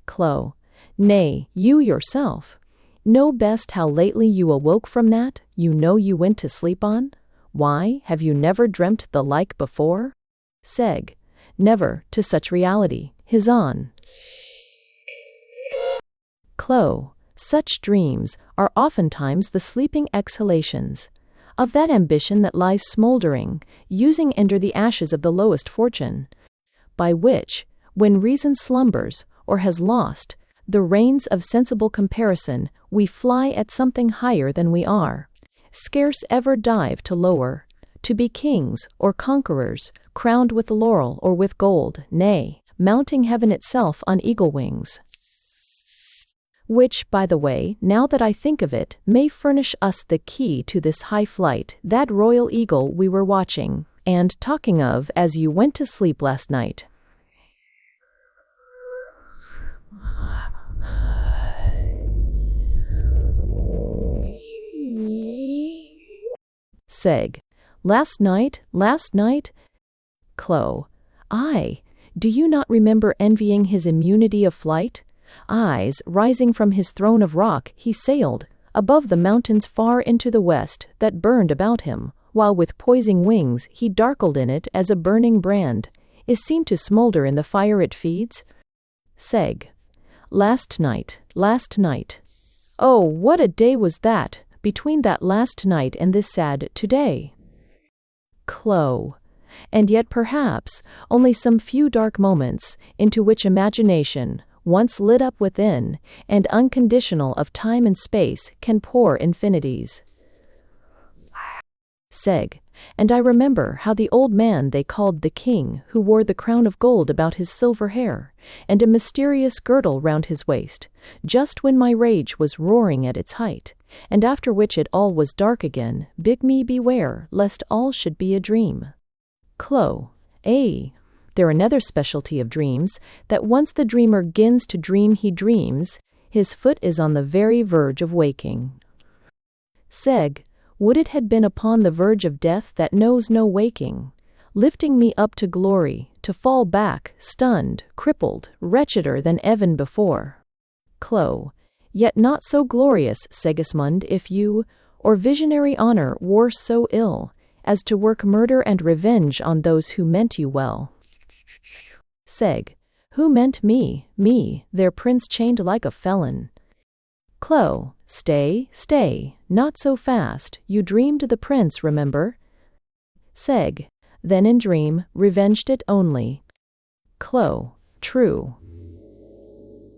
Clo. Nay, you yourself know best how lately you awoke from that, you know you went to sleep on? Why, have you never dreamt the like before? Seg. Never, to such reality, his on. Clo. Such dreams are oftentimes the sleeping exhalations of that ambition that lies smouldering, using under the ashes of the lowest fortune, by which, when reason slumbers, or has lost the reins of sensible comparison, we fly at something higher than we are, scarce ever dive to lower, to be kings or conquerors, crowned with laurel or with gold, nay, mounting heaven itself on eagle wings. Which, by the way, now that I think of it, may furnish us the key to this high flight, that royal eagle we were watching, and talking of as you went to sleep last night. Seg. Last night? Clo. Aye, do you not remember envying his immunity of flight? Eyes, rising from his throne of rock, he sailed, above the mountains far into the west, that burned about him, while with poising wings he darkled in it as a burning brand, is seen to smoulder in the fire it feeds? Seg. Last night. Oh, what a day was that, between that last night and this sad today. Clo. And yet perhaps only some few dark moments, into which imagination, once lit up within, and unconditional of time and space, can pour infinities. Seg. And I remember how the old man they called the king, who wore the crown of gold about his silver hair, and a mysterious girdle round his waist, just when my rage was roaring at its height, and after which it all was dark again, bid me beware, lest all should be a dream. Clo. They're another specialty of dreams, that once the dreamer gins to dream he dreams, his foot is on the very verge of waking. Seg. Would it had been upon the verge of death that knows no waking, lifting me up to glory, to fall back, stunned, crippled, wretcheder than even before. Clo. Yet not so glorious, Segismund, if you, or visionary honor, wore so ill, as to work murder and revenge on those who meant you well. Seg. Who meant me, their prince chained like a felon? Clo. Stay, not so fast, you dreamed the prince, remember? Seg. Then in dream, revenged it only. Clo. True.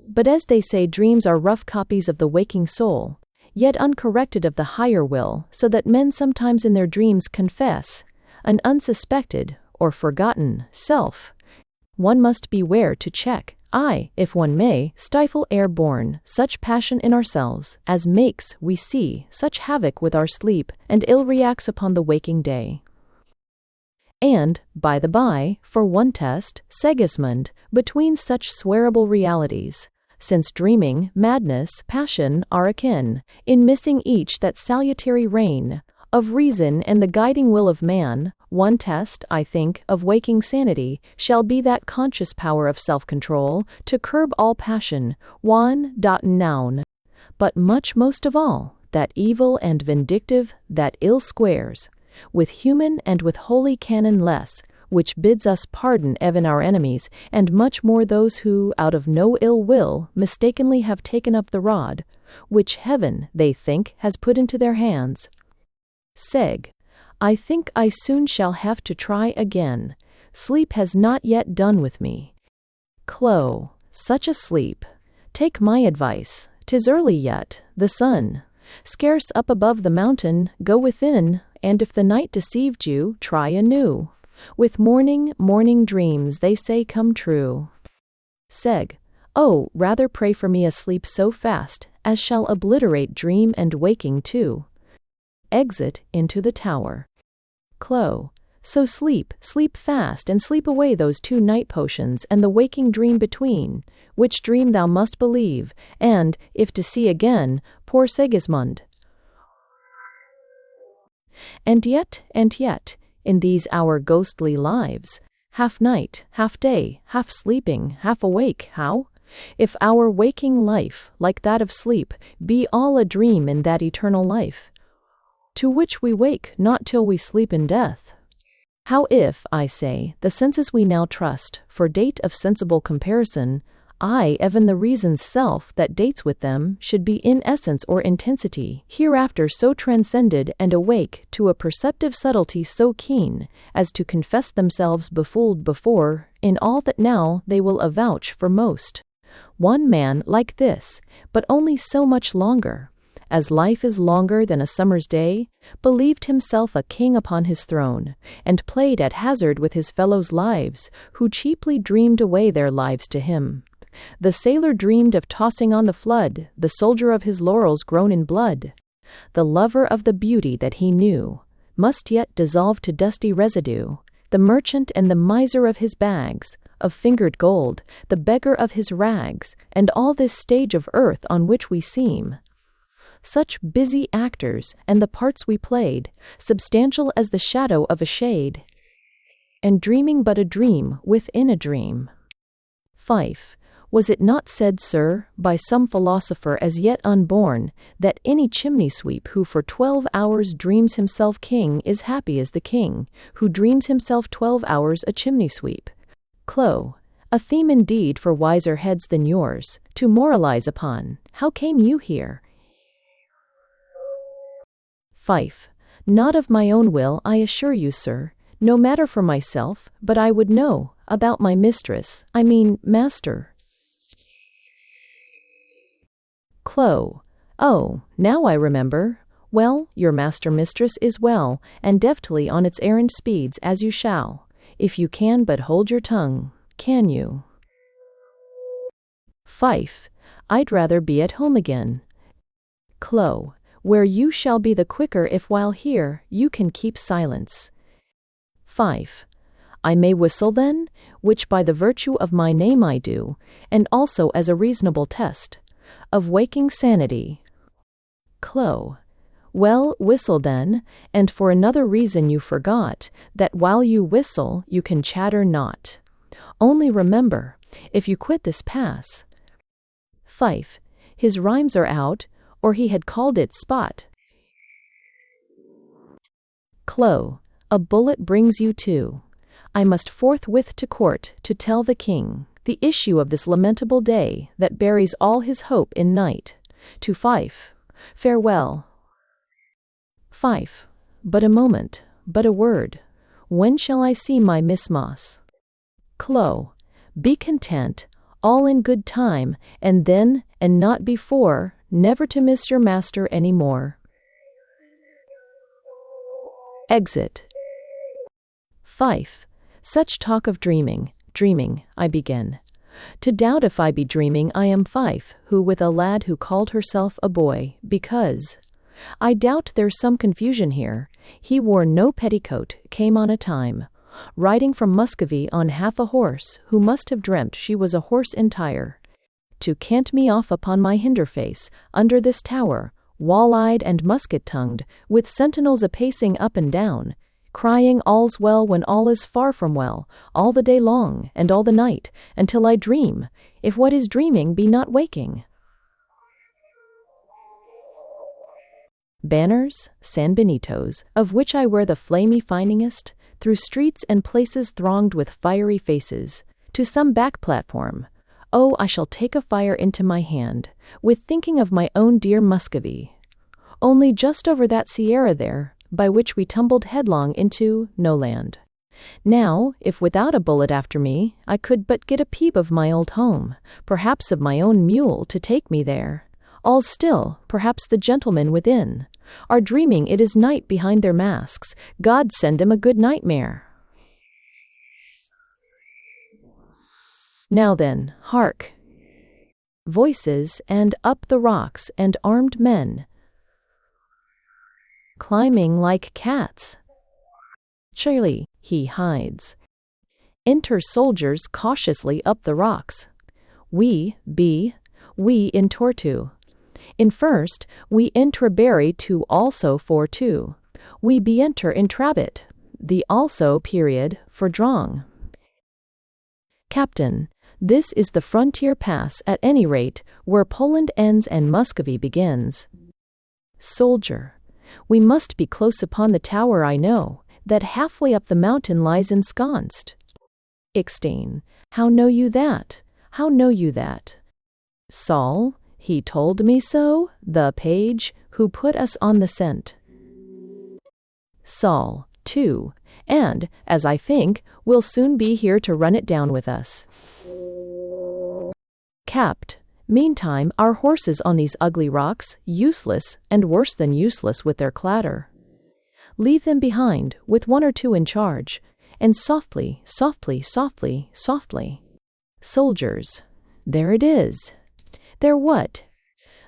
But as they say, dreams are rough copies of the waking soul, yet uncorrected of the higher will, so that men sometimes in their dreams confess an unsuspected, or forgotten, self. One must beware to check, if one may, stifle airborne, such passion in ourselves, as makes, we see, such havoc with our sleep, and ill reacts upon the waking day. And, by the by, for one test, Segismund, between such swearable realities, since dreaming, madness, passion, are akin, in missing each that salutary rein of reason and the guiding will of man, one test, I think, of waking sanity, shall be that conscious power of self-control, to curb all passion, noun. But much most of all, that evil and vindictive, that ill squares, with human and with holy canon less, which bids us pardon even our enemies, and much more those who, out of no ill will, mistakenly have taken up the rod, which heaven, they think, has put into their hands. Seg. I think I soon shall have to try again. Sleep has not yet done with me. Clo. Such a sleep. Take my advice. 'Tis early yet, the sun scarce up above the mountain, go within, and if the night deceived you, try anew. With morning dreams they say come true. Seg. Oh, rather pray for me a sleep so fast, as shall obliterate dream and waking too. Exit into the tower. Clo. So sleep fast, and sleep away those 2 night potions and the waking dream between, which dream thou must believe, and, if to see again, poor Segismund. And yet, in these our ghostly lives, half night, half day, half sleeping, half awake, how? If our waking life, like that of sleep, be all a dream in that eternal life, to which we wake not till we sleep in death. How if, I say, the senses we now trust, for date of sensible comparison, even the reason's self that dates with them, should be in essence or intensity, hereafter so transcended and awake to a perceptive subtlety so keen, as to confess themselves befooled before, in all that now they will avouch for most. One man like this, but only so much longer, as life is longer than a summer's day, believed himself a king upon his throne, and played at hazard with his fellows' lives, who cheaply dreamed away their lives to him. The sailor dreamed of tossing on the flood, the soldier of his laurels grown in blood. The lover of the beauty that he knew must yet dissolve to dusty residue, the merchant and the miser of his bags, of fingered gold, the beggar of his rags, and all this stage of earth on which we seem such busy actors, and the parts we played, substantial as the shadow of a shade, and dreaming but a dream within a dream. Fife. Was it not said, sir, by some philosopher as yet unborn, that any chimney-sweep who for 12 hours dreams himself king is happy as the king, who dreams himself 12 hours a chimney-sweep? Clo. A theme indeed for wiser heads than yours, to moralize upon. How came you here? Fife. Not of my own will, I assure you, sir. No matter for myself, but I would know, about my mistress, I mean, master. Clo. Oh, now I remember. Well, your master-mistress is well, and deftly on its errand speeds as you shall, if you can but hold your tongue, can you? Fife, I'd rather be at home again. Clo, where you shall be the quicker if while here you can keep silence. Fife, I may whistle then, which by the virtue of my name I do, and also as a reasonable test of waking sanity. Clo, well, whistle then, and for another reason you forgot, that while you whistle you can chatter not. Only remember, if you quit this pass. Fife, his rhymes are out, or he had called it spot. Clo, a bullet brings you to. I must forthwith to court to tell the king the issue of this lamentable day that buries all his hope in night. To Fife, farewell. Fife, but a moment, but a word. When shall I see my Miss Moss? Clo, be content, all in good time, and then, and not before, never to miss your master any more. Exit. Fife, such talk of dreaming, I begin. To doubt if I be dreaming I am Fife, who with a lad who called herself a boy, because I doubt there's some confusion here. He wore no petticoat, came on a time, riding from Muscovy on half a horse, who must have dreamt she was a horse entire, to cant me off upon my hinder face, under this tower, wall-eyed and musket-tongued, with sentinels a-pacing up and down, crying all's well when all is far from well, all the day long, and all the night, until I dream, if what is dreaming be not waking. Banners, sanbenitos, of which I wear the flamy finingest, through streets and places thronged with fiery faces, to some back platform. Oh, I shall take a fire into my hand, with thinking of my own dear Muscovy. Only just over that sierra there, by which we tumbled headlong into no land. Now, if without a bullet after me, I could but get a peep of my old home, perhaps of my own mule to take me there. All still, perhaps the gentlemen within are dreaming it is night behind their masks. God send him a good nightmare. Now then, hark! Voices, and up the rocks, and armed men, climbing like cats. Surely, he hides. Enter soldiers cautiously up the rocks. We in tortu. In first, we intrabury to also for two. We be enter intrabit, the also period for drong. Captain, this is the frontier pass at any rate, where Poland ends and Muscovy begins. Soldier, we must be close upon the tower I know, that halfway up the mountain lies ensconced. Ixtane, how know you that? How know you that? Saul, he told me so, the page, who put us on the scent. Saul, too, and, as I think, will soon be here to run it down with us. Capt, meantime our horses on these ugly rocks, useless, and worse than useless with their clatter. Leave them behind, with one or two in charge, and softly, softly, softly, softly. Soldiers, there it is. There what?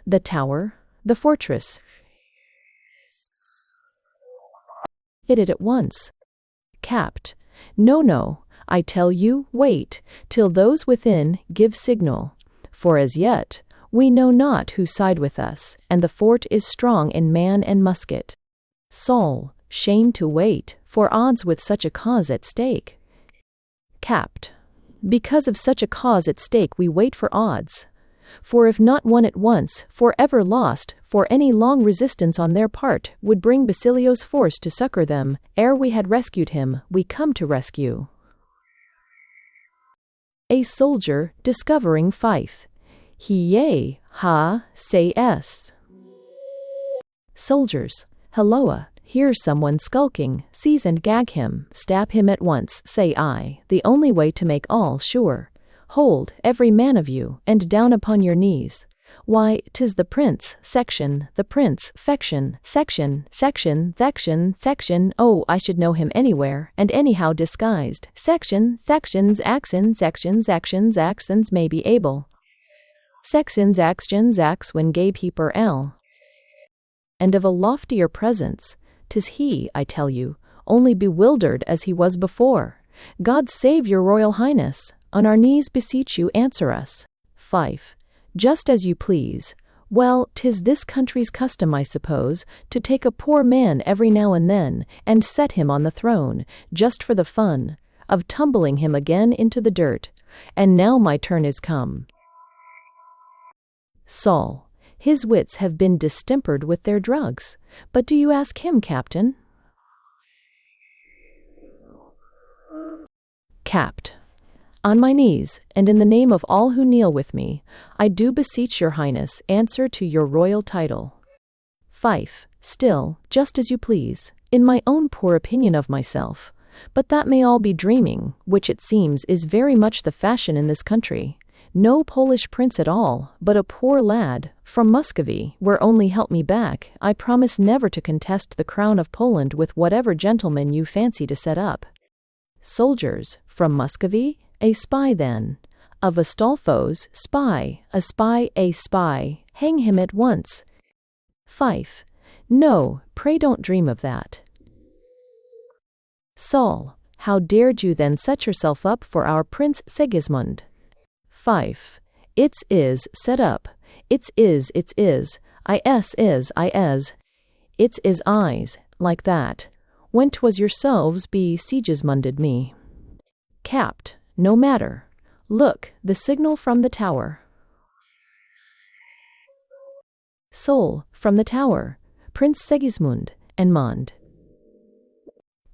The tower, the fortress. Hit it at once. Capt, no, I tell you, wait, till those within give signal, for as yet we know not who side with us, and the fort is strong in man and musket. Saul, shame to wait, for odds with such a cause at stake. Capt, because of such a cause at stake we wait for odds. For if not won at once, for ever lost, for any long resistance on their part would bring Basilio's force to succor them. Ere we had rescued him, we come to rescue. A soldier, discovering Fife. He yea, ha, say s. Soldiers, halloa, here's someone skulking, seize and gag him, stab him at once, say I, the only way to make all sure. Hold, every man of you, and down upon your knees. Why, 'tis the prince, section, the prince, fection, section, oh, I should know him anywhere, and anyhow disguised, sections, accents may be able. Sections, acts when gay peeper L. And of a loftier presence, 'tis he, I tell you, only bewildered as he was before. God save your Royal Highness, on our knees beseech you answer us. Fife. Just as you please. Well, 'tis this country's custom, I suppose, to take a poor man every now and then, and set him on the throne, just for the fun of tumbling him again into the dirt. And now my turn is come. Saul. His wits have been distempered with their drugs. But do you ask him, Captain? Capt. On my knees, and in the name of all who kneel with me, I do beseech your Highness answer to your royal title. Fife. Still, just as you please, in my own poor opinion of myself, but that may all be dreaming, which it seems is very much the fashion in this country. No Polish prince at all, but a poor lad, from Muscovy, where only help me back, I promise never to contest the crown of Poland with whatever gentleman you fancy to set up. Soldiers, from Muscovy? A spy then. Of Astolfo's, spy, a spy, hang him at once. Fife. No, pray don't dream of that. Saul. How dared you then set yourself up for our Prince Sigismund? Fife. It's is set up. It's is. It's is eyes, like that. When 'twas yourselves be Sigismunded me. Capt. No matter. Look, the signal from the tower. Sol, from the tower. Prince Sigismund, and Mond.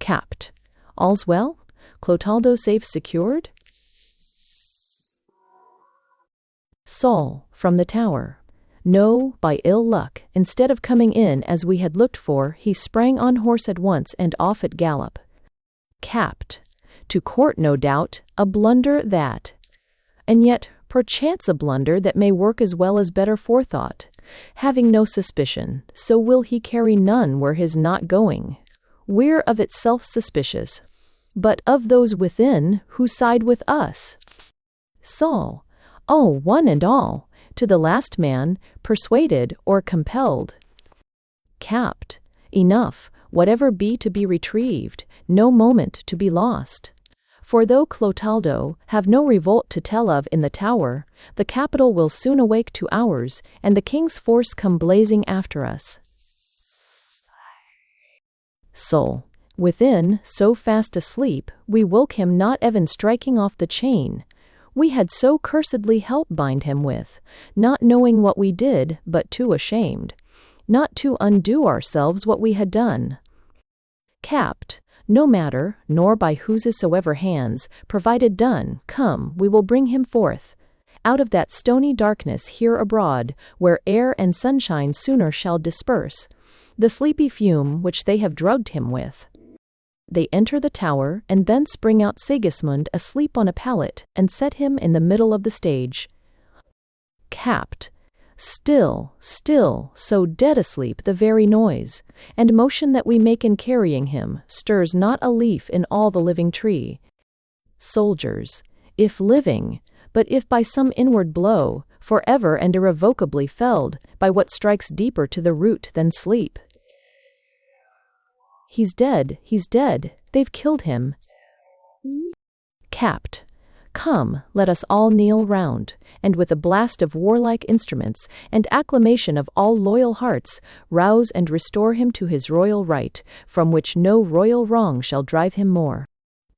Capt. All's well? Clotaldo safe secured? Saul, from the tower. No, by ill luck, instead of coming in as we had looked for, he sprang on horse at once and off at gallop. Capt. To court, no doubt, a blunder that. And yet, perchance a blunder that may work as well as better forethought. Having no suspicion, so will he carry none where his not going. We're of itself suspicious, but of those within who side with us. Saul. Oh, one and all, to the last man, persuaded or compelled. Capt. Enough, whatever be to be retrieved, no moment to be lost. For though Clotaldo have no revolt to tell of in the tower, the capital will soon awake to ours, and the king's force come blazing after us. Sol. Within, so fast asleep, we woke him not even striking off the chain. We had so cursedly help bind him with, not knowing what we did, but too ashamed, not to undo ourselves what we had done. Capt. No matter, nor by whosesoever hands, provided done, come, we will bring him forth, out of that stony darkness here abroad, where air and sunshine sooner shall disperse the sleepy fume which they have drugged him with. They enter the tower, and thence bring out Sigismund asleep on a pallet, and set him in the middle of the stage. Capt. Still, so dead asleep the very noise, and motion that we make in carrying him, stirs not a leaf in all the living tree. Soldiers, if living, but if by some inward blow, for ever and irrevocably felled, by what strikes deeper to the root than sleep. He's dead, they've killed him. Capt. Come, let us all kneel round, and with a blast of warlike instruments, and acclamation of all loyal hearts, rouse and restore him to his royal right, from which no royal wrong shall drive him more.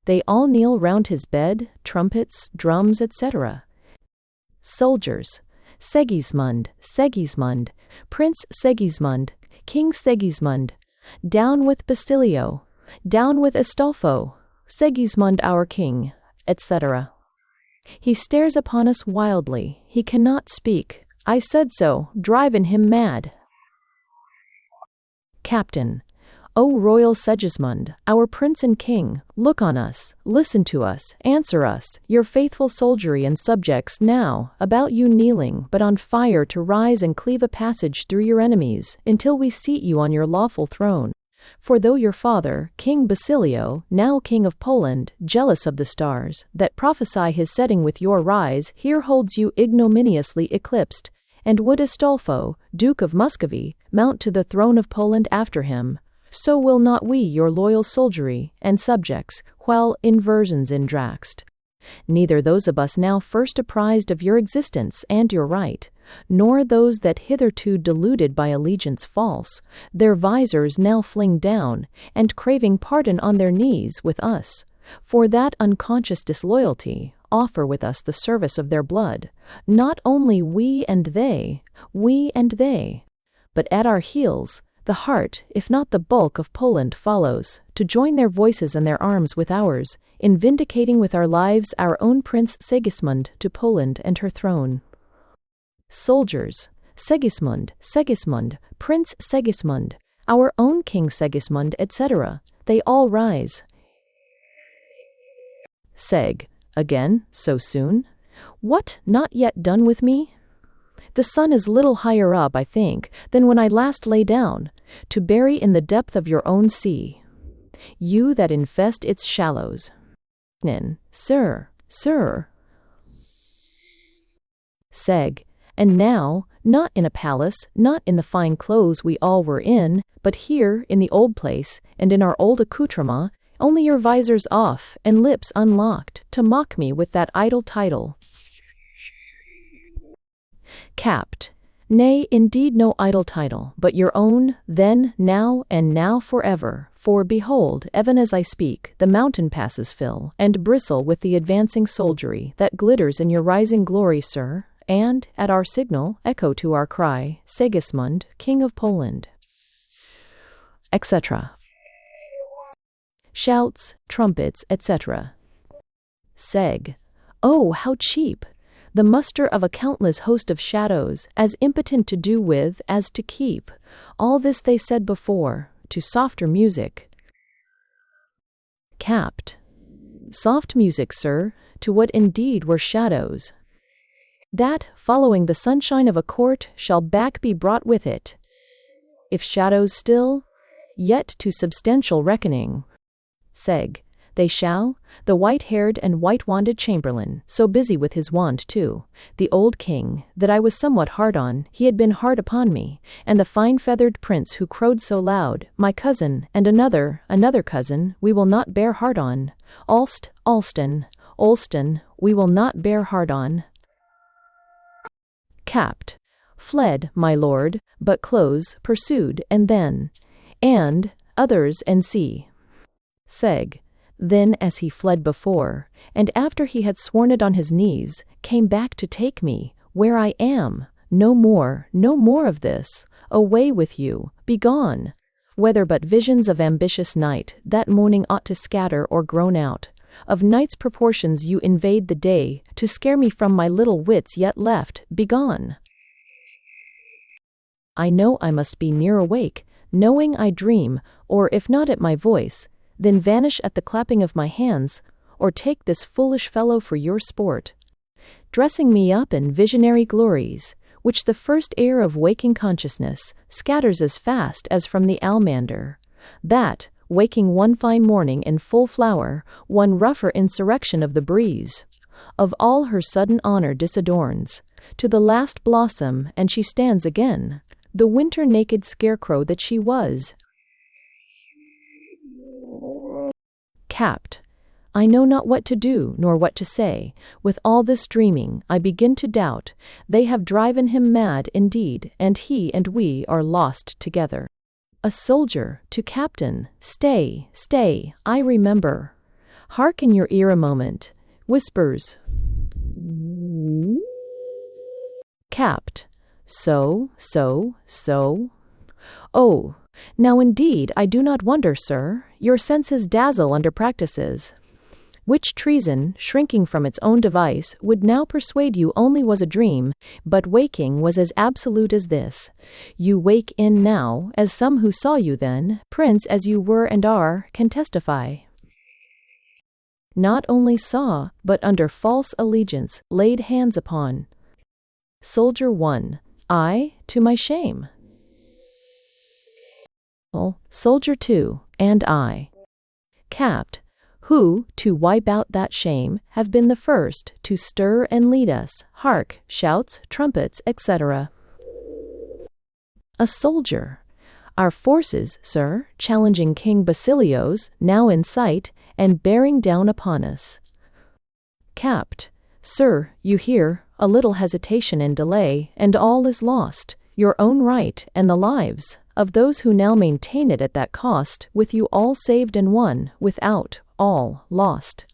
They all kneel round his bed, trumpets, drums, etc. Soldiers. Sigismund, Prince Sigismund, King Sigismund. Down with Bastilio, down with Astolfo, Sigismund our king, etc. He stares upon us wildly. He cannot speak. I said so, driving him mad. Captain. O royal Segismund, our prince and king, look on us, listen to us, answer us, your faithful soldiery and subjects now, about you kneeling, but on fire to rise and cleave a passage through your enemies, until we seat you on your lawful throne. For though your father, King Basilio, now King of Poland, jealous of the stars, that prophesy his setting with your rise, here holds you ignominiously eclipsed, and would Astolfo, Duke of Muscovy, mount to the throne of Poland after him, so will not we, your loyal soldiery and subjects, while inversions in Draxt. Neither those of us now first apprised of your existence and your right, nor those that hitherto deluded by allegiance false, their visors now fling down, and craving pardon on their knees with us, for that unconscious disloyalty, offer with us the service of their blood, not only we and they, but at our heels, the heart, if not the bulk of Poland follows, to join their voices and their arms with ours, in vindicating with our lives our own Prince Segismund to Poland and her throne. Soldiers, Segismund, Segismund, Prince Segismund, our own King Segismund, etc., they all rise. Seg, again, so soon? What, not yet done with me? The sun is little higher up, I think, than when I last lay down, to bury in the depth of your own sea. You that infest its shallows. Sir. Seg, and now, not in a palace, not in the fine clothes we all were in, but here, in the old place, and in our old accoutrement, only your visors off, and lips unlocked, to mock me with that idle title. Capt. Nay, indeed no idle title, but your own, then, now, and now forever. For behold, even as I speak, the mountain passes fill, and bristle with the advancing soldiery, that glitters in your rising glory, sir, and, at our signal, echo to our cry, Segismund, King of Poland. Etc. Shouts, trumpets, etc. Seg. Oh, how cheap! The muster of a countless host of shadows, as impotent to do with as to keep. All this they said before, to softer music. Capt. Soft music, sir, to what indeed were shadows. That, following the sunshine of a court, shall back be brought with it. If shadows still, yet to substantial reckoning. Seg. They shall, the white-haired and white-wanded chamberlain, so busy with his wand too, the old king, that I was somewhat hard on, he had been hard upon me, and the fine-feathered prince who crowed so loud, my cousin, and another cousin, we will not bear hard on, Olston, we will not bear hard on. Capt. Fled, my lord, but close, pursued, and then, and, others and see. Seg. Then as he fled before, and after he had sworn it on his knees, came back to take me, where I am, no more of this, away with you, begone. Whether but visions of ambitious night, that morning ought to scatter or groan out, of night's proportions you invade the day, to scare me from my little wits yet left, begone. I know I must be near awake, knowing I dream, or if not at my voice, then vanish at the clapping of my hands, or take this foolish fellow for your sport, dressing me up in visionary glories, which the first air of waking consciousness scatters as fast as from the almander, that, waking one fine morning in full flower, one rougher insurrection of the breeze, of all her sudden honor disadorns, to the last blossom, and she stands again, the winter-naked scarecrow that she was. Capt. I know not what to do, nor what to say. With all this dreaming, I begin to doubt. They have driven him mad indeed, and he and we are lost together. A soldier, to captain, stay, I remember. Hark in your ear a moment. Whispers. Capt. So. Oh, now indeed I do not wonder, sir. Your senses dazzle under practices. which treason, shrinking from its own device, would now persuade you only was a dream, but waking was as absolute as this. You wake in now, as some who saw you then, prince as you were and are, can testify. Not only saw, but under false allegiance, laid hands upon. Soldier 1. I, to my shame. Soldier 2, and I. Capt, who, to wipe out that shame, have been the first to stir and lead us, hark, shouts, trumpets, etc. A soldier. Our forces, sir, challenging King Basilios, now in sight, and bearing down upon us. Capt, sir, you hear, a little hesitation and delay, and all is lost, your own right, and the lives of those who now maintain it at that cost, with you all saved and won, without, all, lost.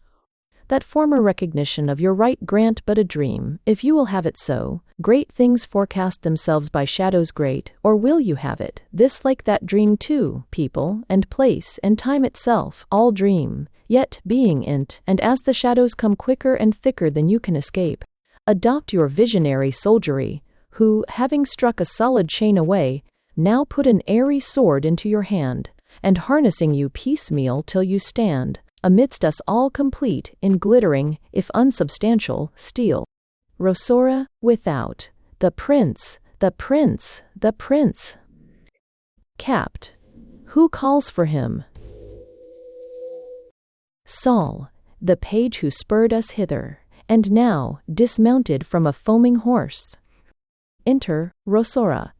That former recognition of your right grant but a dream, if you will have it so. Great things forecast themselves by shadows great, or will you have it, this like that dream too, people, and place, and time itself, all dream, yet being int, and as the shadows come quicker and thicker than you can escape, adopt your visionary soldiery, who, having struck a solid chain away, now put an airy sword into your hand, and harnessing you piecemeal till you stand, amidst us all complete, in glittering, if unsubstantial, steel. Rossora, without. The prince, the prince, the prince. Capt. Who calls for him? Saul, the page who spurred us hither, and now, dismounted from a foaming horse. Enter, Rossora.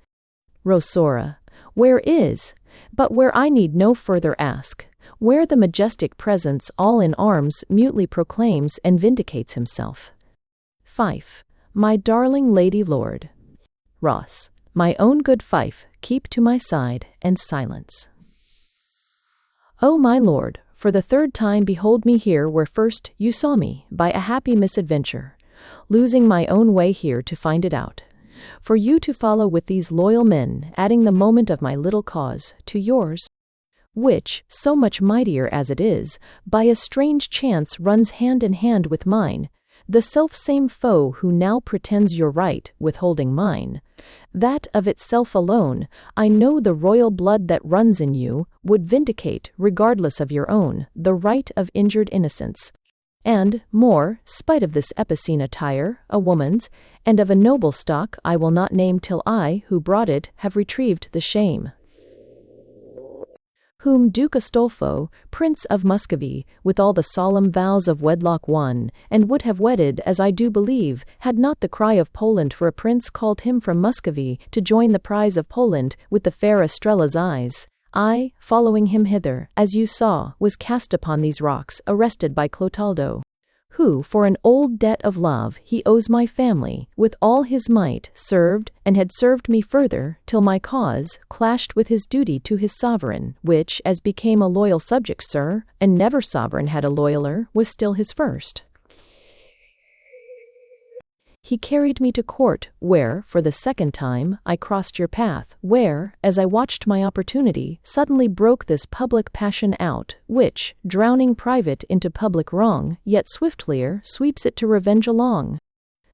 Rossora, where is, but where I need no further ask, where the majestic presence all in arms mutely proclaims and vindicates himself. Fife, my darling lady lord. Ross, my own good Fife, keep to my side, and silence. O my lord, for the third time behold me here where first you saw me, by a happy misadventure, losing my own way here to find it out. For you to follow with these loyal men, adding the moment of my little cause to yours, which, so much mightier as it is, by a strange chance runs hand in hand with mine, the self-same foe who now pretends your right, withholding mine, that of itself alone, I know the royal blood that runs in you, would vindicate, regardless of your own, the right of injured innocence. And, more, spite of this epicene attire, a woman's, and of a noble stock I will not name till I, who brought it, have retrieved the shame. Whom Duke Astolfo, Prince of Muscovy, with all the solemn vows of wedlock won, and would have wedded, as I do believe, had not the cry of Poland for a prince called him from Muscovy to join the prize of Poland with the fair Estrella's eyes. I, following him hither, as you saw, was cast upon these rocks, arrested by Clotaldo, who, for an old debt of love he owes my family, with all his might, served, and had served me further, till my cause clashed with his duty to his sovereign, which, as became a loyal subject, sir, and never sovereign had a loyaler, was still his first. He carried me to court, where, for the second time, I crossed your path, where, as I watched my opportunity, suddenly broke this public passion out, which, drowning private into public wrong, yet swiftlier sweeps it to revenge along.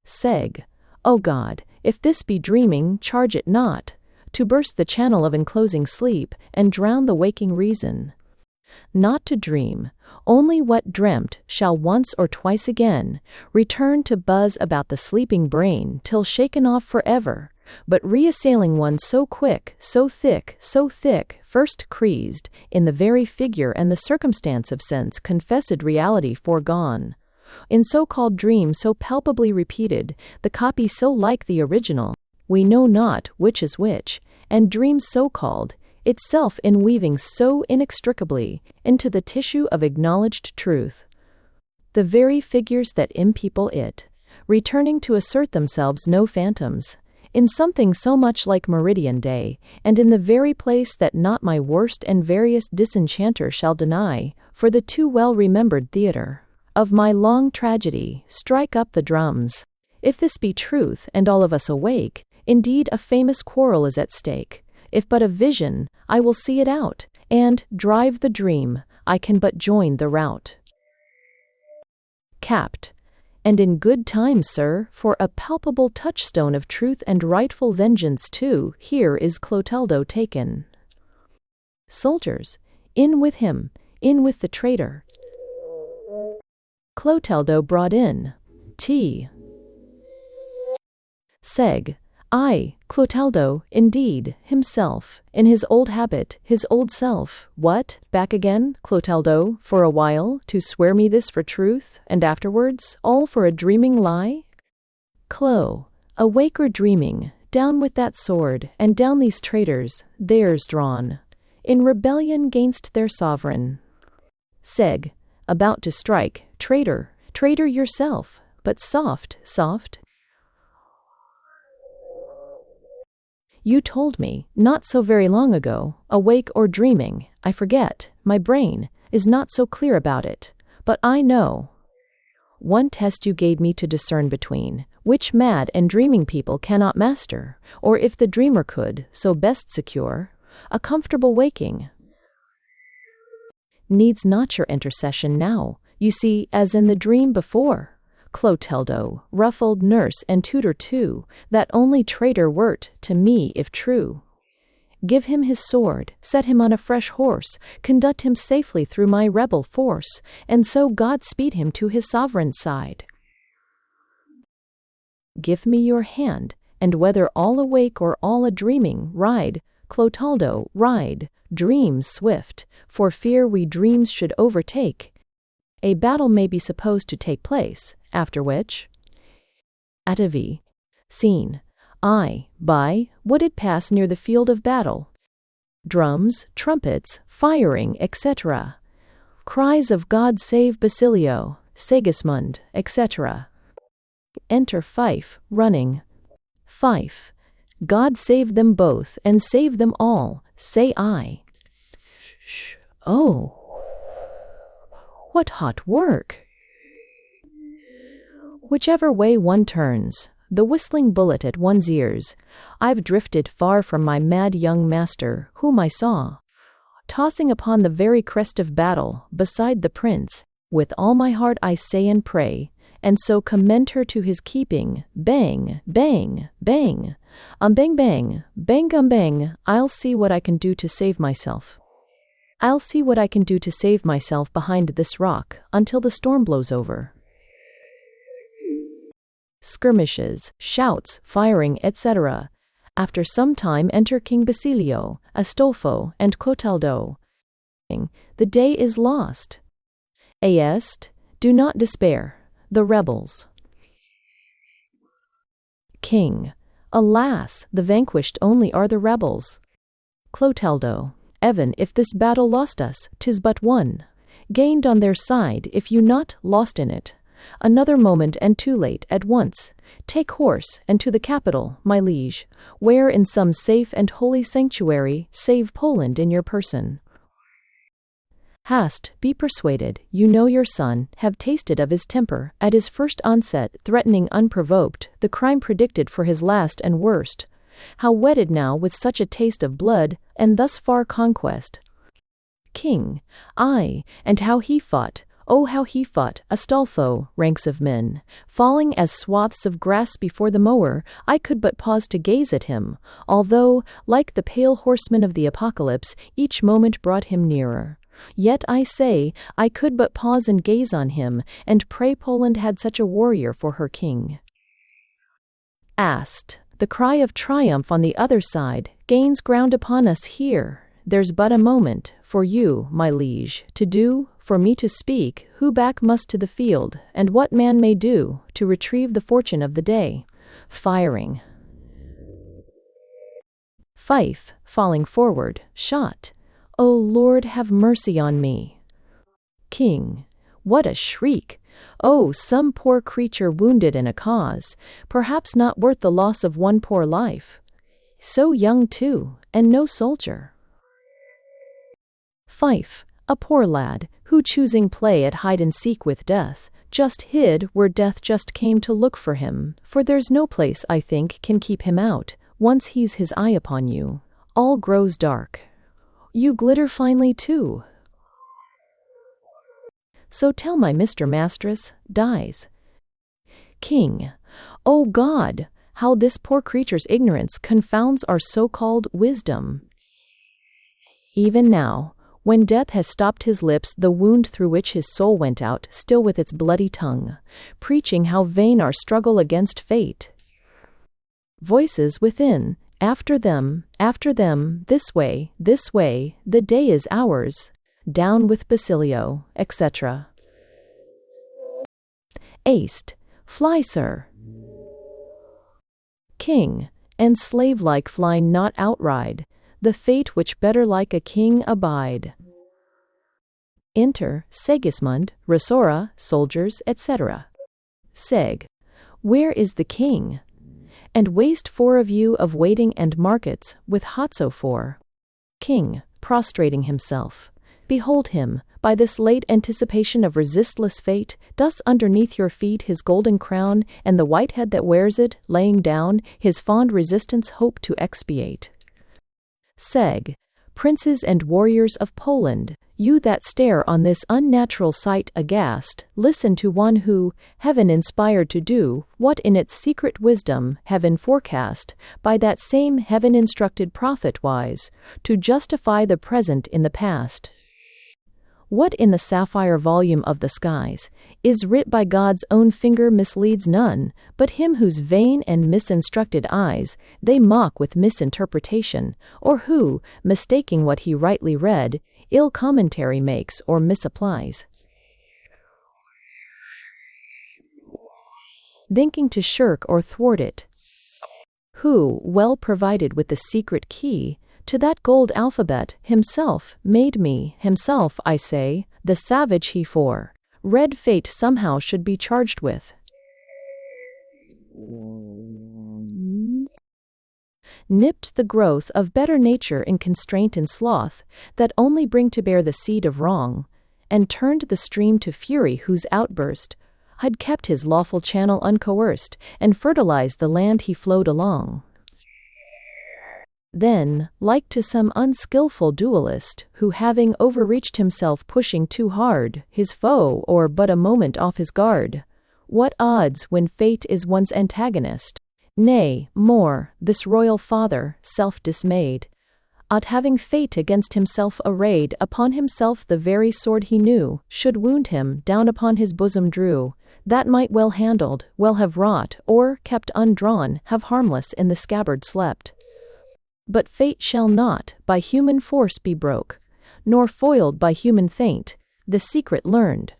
Seg. O God, if this be dreaming, charge it not, to burst the channel of enclosing sleep, and drown the waking reason. Not to dream, only what dreamt shall once or twice again return to buzz about the sleeping brain till shaken off forever, but reassailing one so quick, so thick, first creased, in the very figure and the circumstance of sense confessed reality foregone. In so-called dream so palpably repeated, the copy so like the original, we know not which is which, and dream so-called, itself inweaving so inextricably into the tissue of acknowledged truth. The very figures that impeople it, returning to assert themselves no phantoms, in something so much like meridian day, and in the very place that not my worst and veriest disenchanter shall deny, for the too well-remembered theatre of my long tragedy, strike up the drums. If this be truth, and all of us awake, indeed a famous quarrel is at stake. If but a vision, I will see it out, and, drive the dream, I can but join the rout. capped. And in good time, sir, for a palpable touchstone of truth and rightful vengeance too, here is Clotaldo taken. Soldiers, in with him, in with the traitor. Clotaldo brought in. T. Seg. I, Clotaldo, indeed, himself, in his old habit, his old self. What, back again, Clotaldo, for a while, to swear me this for truth, and afterwards, all for a dreaming lie? Clo. Awake or dreaming, down with that sword, and down these traitors, theirs drawn, in rebellion gainst their sovereign. Seg. About to strike, traitor, traitor yourself, but soft, soft. You told me, not so very long ago, awake or dreaming, I forget, my brain is not so clear about it, but I know. One test you gave me to discern between, which mad and dreaming people cannot master, or if the dreamer could, so best secure, a comfortable waking. Needs not your intercession now, you see, as in the dream before. Clotaldo, rough old nurse and tutor too, that only traitor wert to me if true. Give him his sword, set him on a fresh horse, conduct him safely through my rebel force, and so God speed him to his sovereign's side. Give me your hand, and whether all awake or all a dreaming, ride, Clotaldo, ride, dream swift, for fear we dreams should overtake. A battle may be supposed to take place, after which, Atavi, scene, by, would it pass near the field of battle? Drums, trumpets, firing, etc. Cries of God save Basilio, Sigismund, etc. Enter Fife, running. Fife, God save them both, and save them all, say I. Oh, what hot work! Whichever way one turns, the whistling bullet at one's ears, I've drifted far from my mad young master, whom I saw, tossing upon the very crest of battle, beside the prince, with all my heart I say and pray, and so commend her to his keeping, bang, bang, bang, bang bang, bang bang, I'll see what I can do to save myself. I'll see what I can do to save myself behind this rock, until the storm blows over. Skirmishes, shouts, firing, etc. After some time enter King Basilio, Astolfo, and Clotaldo. The day is lost. Est, do not despair, the rebels. King, alas, the vanquished only are the rebels. Clotaldo, even if this battle lost us, 'tis but one, gained on their side if you not lost in it. Another moment and too late, at once. Take horse, and to the capital, my liege, where in some safe and holy sanctuary, save Poland in your person. Hast, be persuaded, you know your son, have tasted of his temper, at his first onset, threatening unprovoked, the crime predicted for his last and worst. How wedded now with such a taste of blood, and thus far conquest. King, ay, and how he fought, oh how he fought, Astolfo, ranks of men, falling as swaths of grass before the mower, I could but pause to gaze at him, although, like the pale horseman of the apocalypse, each moment brought him nearer. Yet I say, I could but pause and gaze on him, and pray Poland had such a warrior for her king. Ast, the cry of triumph on the other side, gains ground upon us here. There's but a moment, for you, my liege, to do, for me to speak, who back must to the field, and what man may do, to retrieve the fortune of the day. Firing. Fife, falling forward, shot. O Lord, have mercy on me. King, what a shriek! Oh, some poor creature wounded in a cause, perhaps not worth the loss of one poor life. So young too, and no soldier. Fife, a poor lad, who choosing play at hide-and-seek with death, just hid where death just came to look for him, for there's no place, I think, can keep him out, once he's his eye upon you. All grows dark. You glitter finely too. So tell my Mr. Mistress, dies. King. O God, how this poor creature's ignorance confounds our so-called wisdom. Even now, when death has stopped his lips, the wound through which his soul went out, still with its bloody tongue, preaching how vain our struggle against fate. Voices within, after them, this way, the day is ours, down with Basilio, etc. Aced, fly, sir. King, and slave-like fly not outride, the fate which better like a king abide. Enter Segismund, Resora, soldiers, etc. Seg. Where is the king? And waste four of you of waiting and markets, with hotso for. King, prostrating himself. Behold him, by this late anticipation of resistless fate, does underneath your feet his golden crown, and the white head that wears it, laying down, his fond resistance hope to expiate. Seg. Princes and warriors of Poland, you that stare on this unnatural sight aghast, listen to one who, heaven inspired to do, what in its secret wisdom, heaven forecast, by that same heaven instructed prophet wise, to justify the present in the past. What in the sapphire volume of the skies is writ by God's own finger misleads none, but him whose vain and misinstructed eyes they mock with misinterpretation, or who, mistaking what he rightly read, ill commentary makes or misapplies. Thinking to shirk or thwart it. Who, well provided with the secret key, to that gold alphabet, himself made me, himself, I say, the savage he for red fate somehow should be charged with. Nipped the growth of better nature in constraint and sloth, that only bring to bear the seed of wrong, and turned the stream to fury whose outburst had kept his lawful channel uncoerced, and fertilized the land he flowed along. Then, like to some unskillful duelist, who having overreached himself pushing too hard, his foe or but a moment off his guard, what odds when fate is one's antagonist? Nay, more, this royal father, self-dismayed, at having fate against himself arrayed, upon himself the very sword he knew, should wound him, down upon his bosom drew, that might well handled, well have wrought, or, kept undrawn, have harmless in the scabbard slept. But fate shall not by human force be broke, nor foiled by human feint, the secret learned,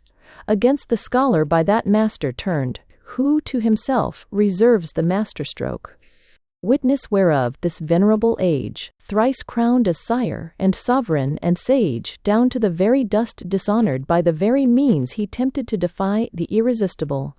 against the scholar by that master turned, who to himself reserves the masterstroke. Witness whereof this venerable age, thrice crowned as sire, and sovereign, and sage, down to the very dust dishonored by the very means he tempted to defy the irresistible.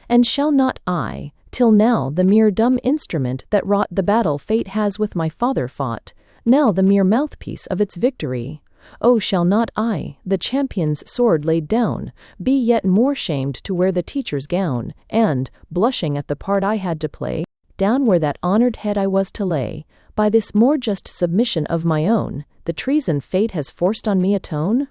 And shall not I, till now the mere dumb instrument that wrought the battle fate has with my father fought, now the mere mouthpiece of its victory, oh, shall not I, the champion's sword laid down, be yet more shamed to wear the teacher's gown, and, blushing at the part I had to play, down where that honored head I was to lay, by this more just submission of my own, the treason fate has forced on me atone?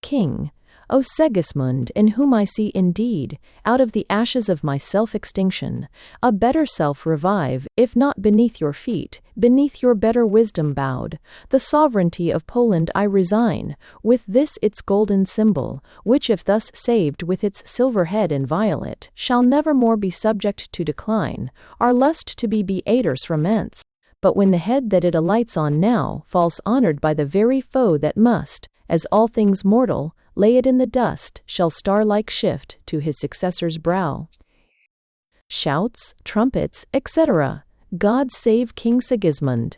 King, O Segismund, in whom I see indeed, out of the ashes of my self-extinction, a better self revive, if not beneath your feet, beneath your better wisdom bowed, the sovereignty of Poland I resign, with this its golden symbol, which if thus saved with its silver head inviolate, shall never more be subject to decline, our lust to be beaters from hence. But when the head that it alights on now falls honored by the very foe that must, as all things mortal, lay it in the dust, shall star-like shift to his successor's brow. Shouts, trumpets, etc. God save King Sigismund.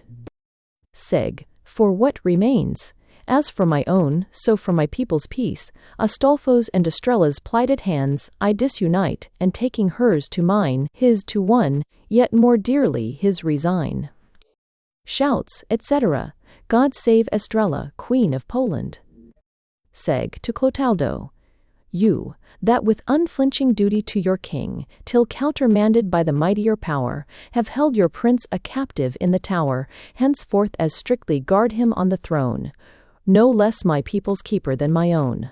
Seg. For what remains? As for my own, so for my people's peace, Astolfo's and Estrella's plighted hands I disunite, and taking hers to mine, his to one, yet more dearly his resign. Shouts, etc. God save Estrella, Queen of Poland. Seg. To Clotaldo. You, that with unflinching duty to your king, till countermanded by the mightier power, have held your prince a captive in the tower, henceforth as strictly guard him on the throne, no less my people's keeper than my own.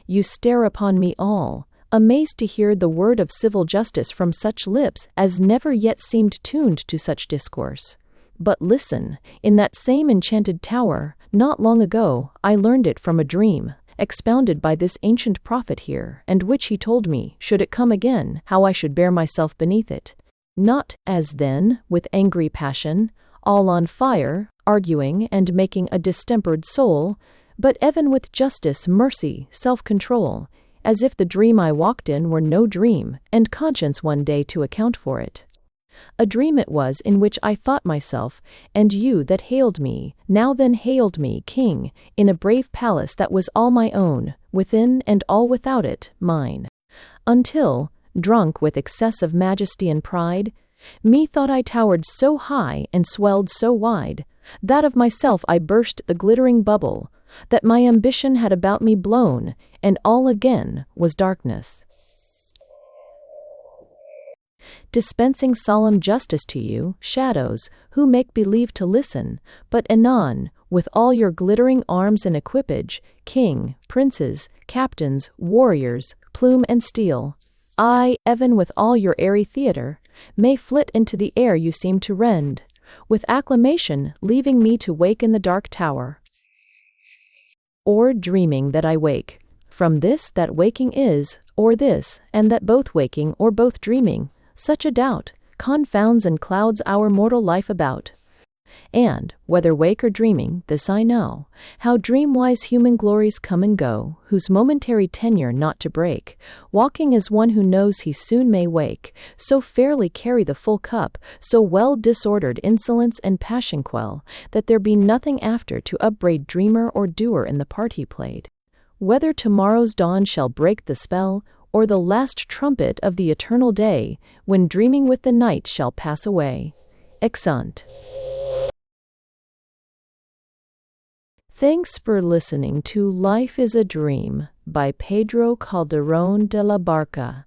you stare upon me all, amazed to hear the word of civil justice from such lips as never yet seemed tuned to such discourse. But listen, in that same enchanted tower, not long ago, I learned it from a dream, expounded by this ancient prophet here, and which he told me, should it come again, how I should bear myself beneath it. Not, as then, with angry passion, all on fire, arguing and making a distempered soul, but even with justice, mercy, self-control, as if the dream I walked in were no dream, and conscience one day to account for it. A dream it was in which I thought myself, and you that hailed me, now then hailed me, king, in a brave palace that was all my own, within and all without it, mine. Until, drunk with excess of majesty and pride, methought I towered so high and swelled so wide, that of myself I burst the glittering bubble, that my ambition had about me blown, and all again was darkness. Dispensing solemn justice to you, shadows, who make believe to listen, but anon, with all your glittering arms and equipage, king, princes, captains, warriors, plume and steel, I, even with all your airy theatre, may flit into the air you seem to rend, with acclamation leaving me to wake in the dark tower. Or dreaming that I wake, from this that waking is, or this, and that both waking or both dreaming, such a doubt confounds and clouds our mortal life about. And, whether wake or dreaming, this I know, how dream-wise human glories come and go, whose momentary tenure not to break, walking as one who knows he soon may wake, so fairly carry the full cup, so well disordered insolence and passion quell, that there be nothing after to upbraid dreamer or doer in the part he played. Whether tomorrow's dawn shall break the spell, or the last trumpet of the eternal day, when dreaming with the night shall pass away. Exeunt. Thanks for listening to Life is a Dream by Pedro Calderon de la Barca.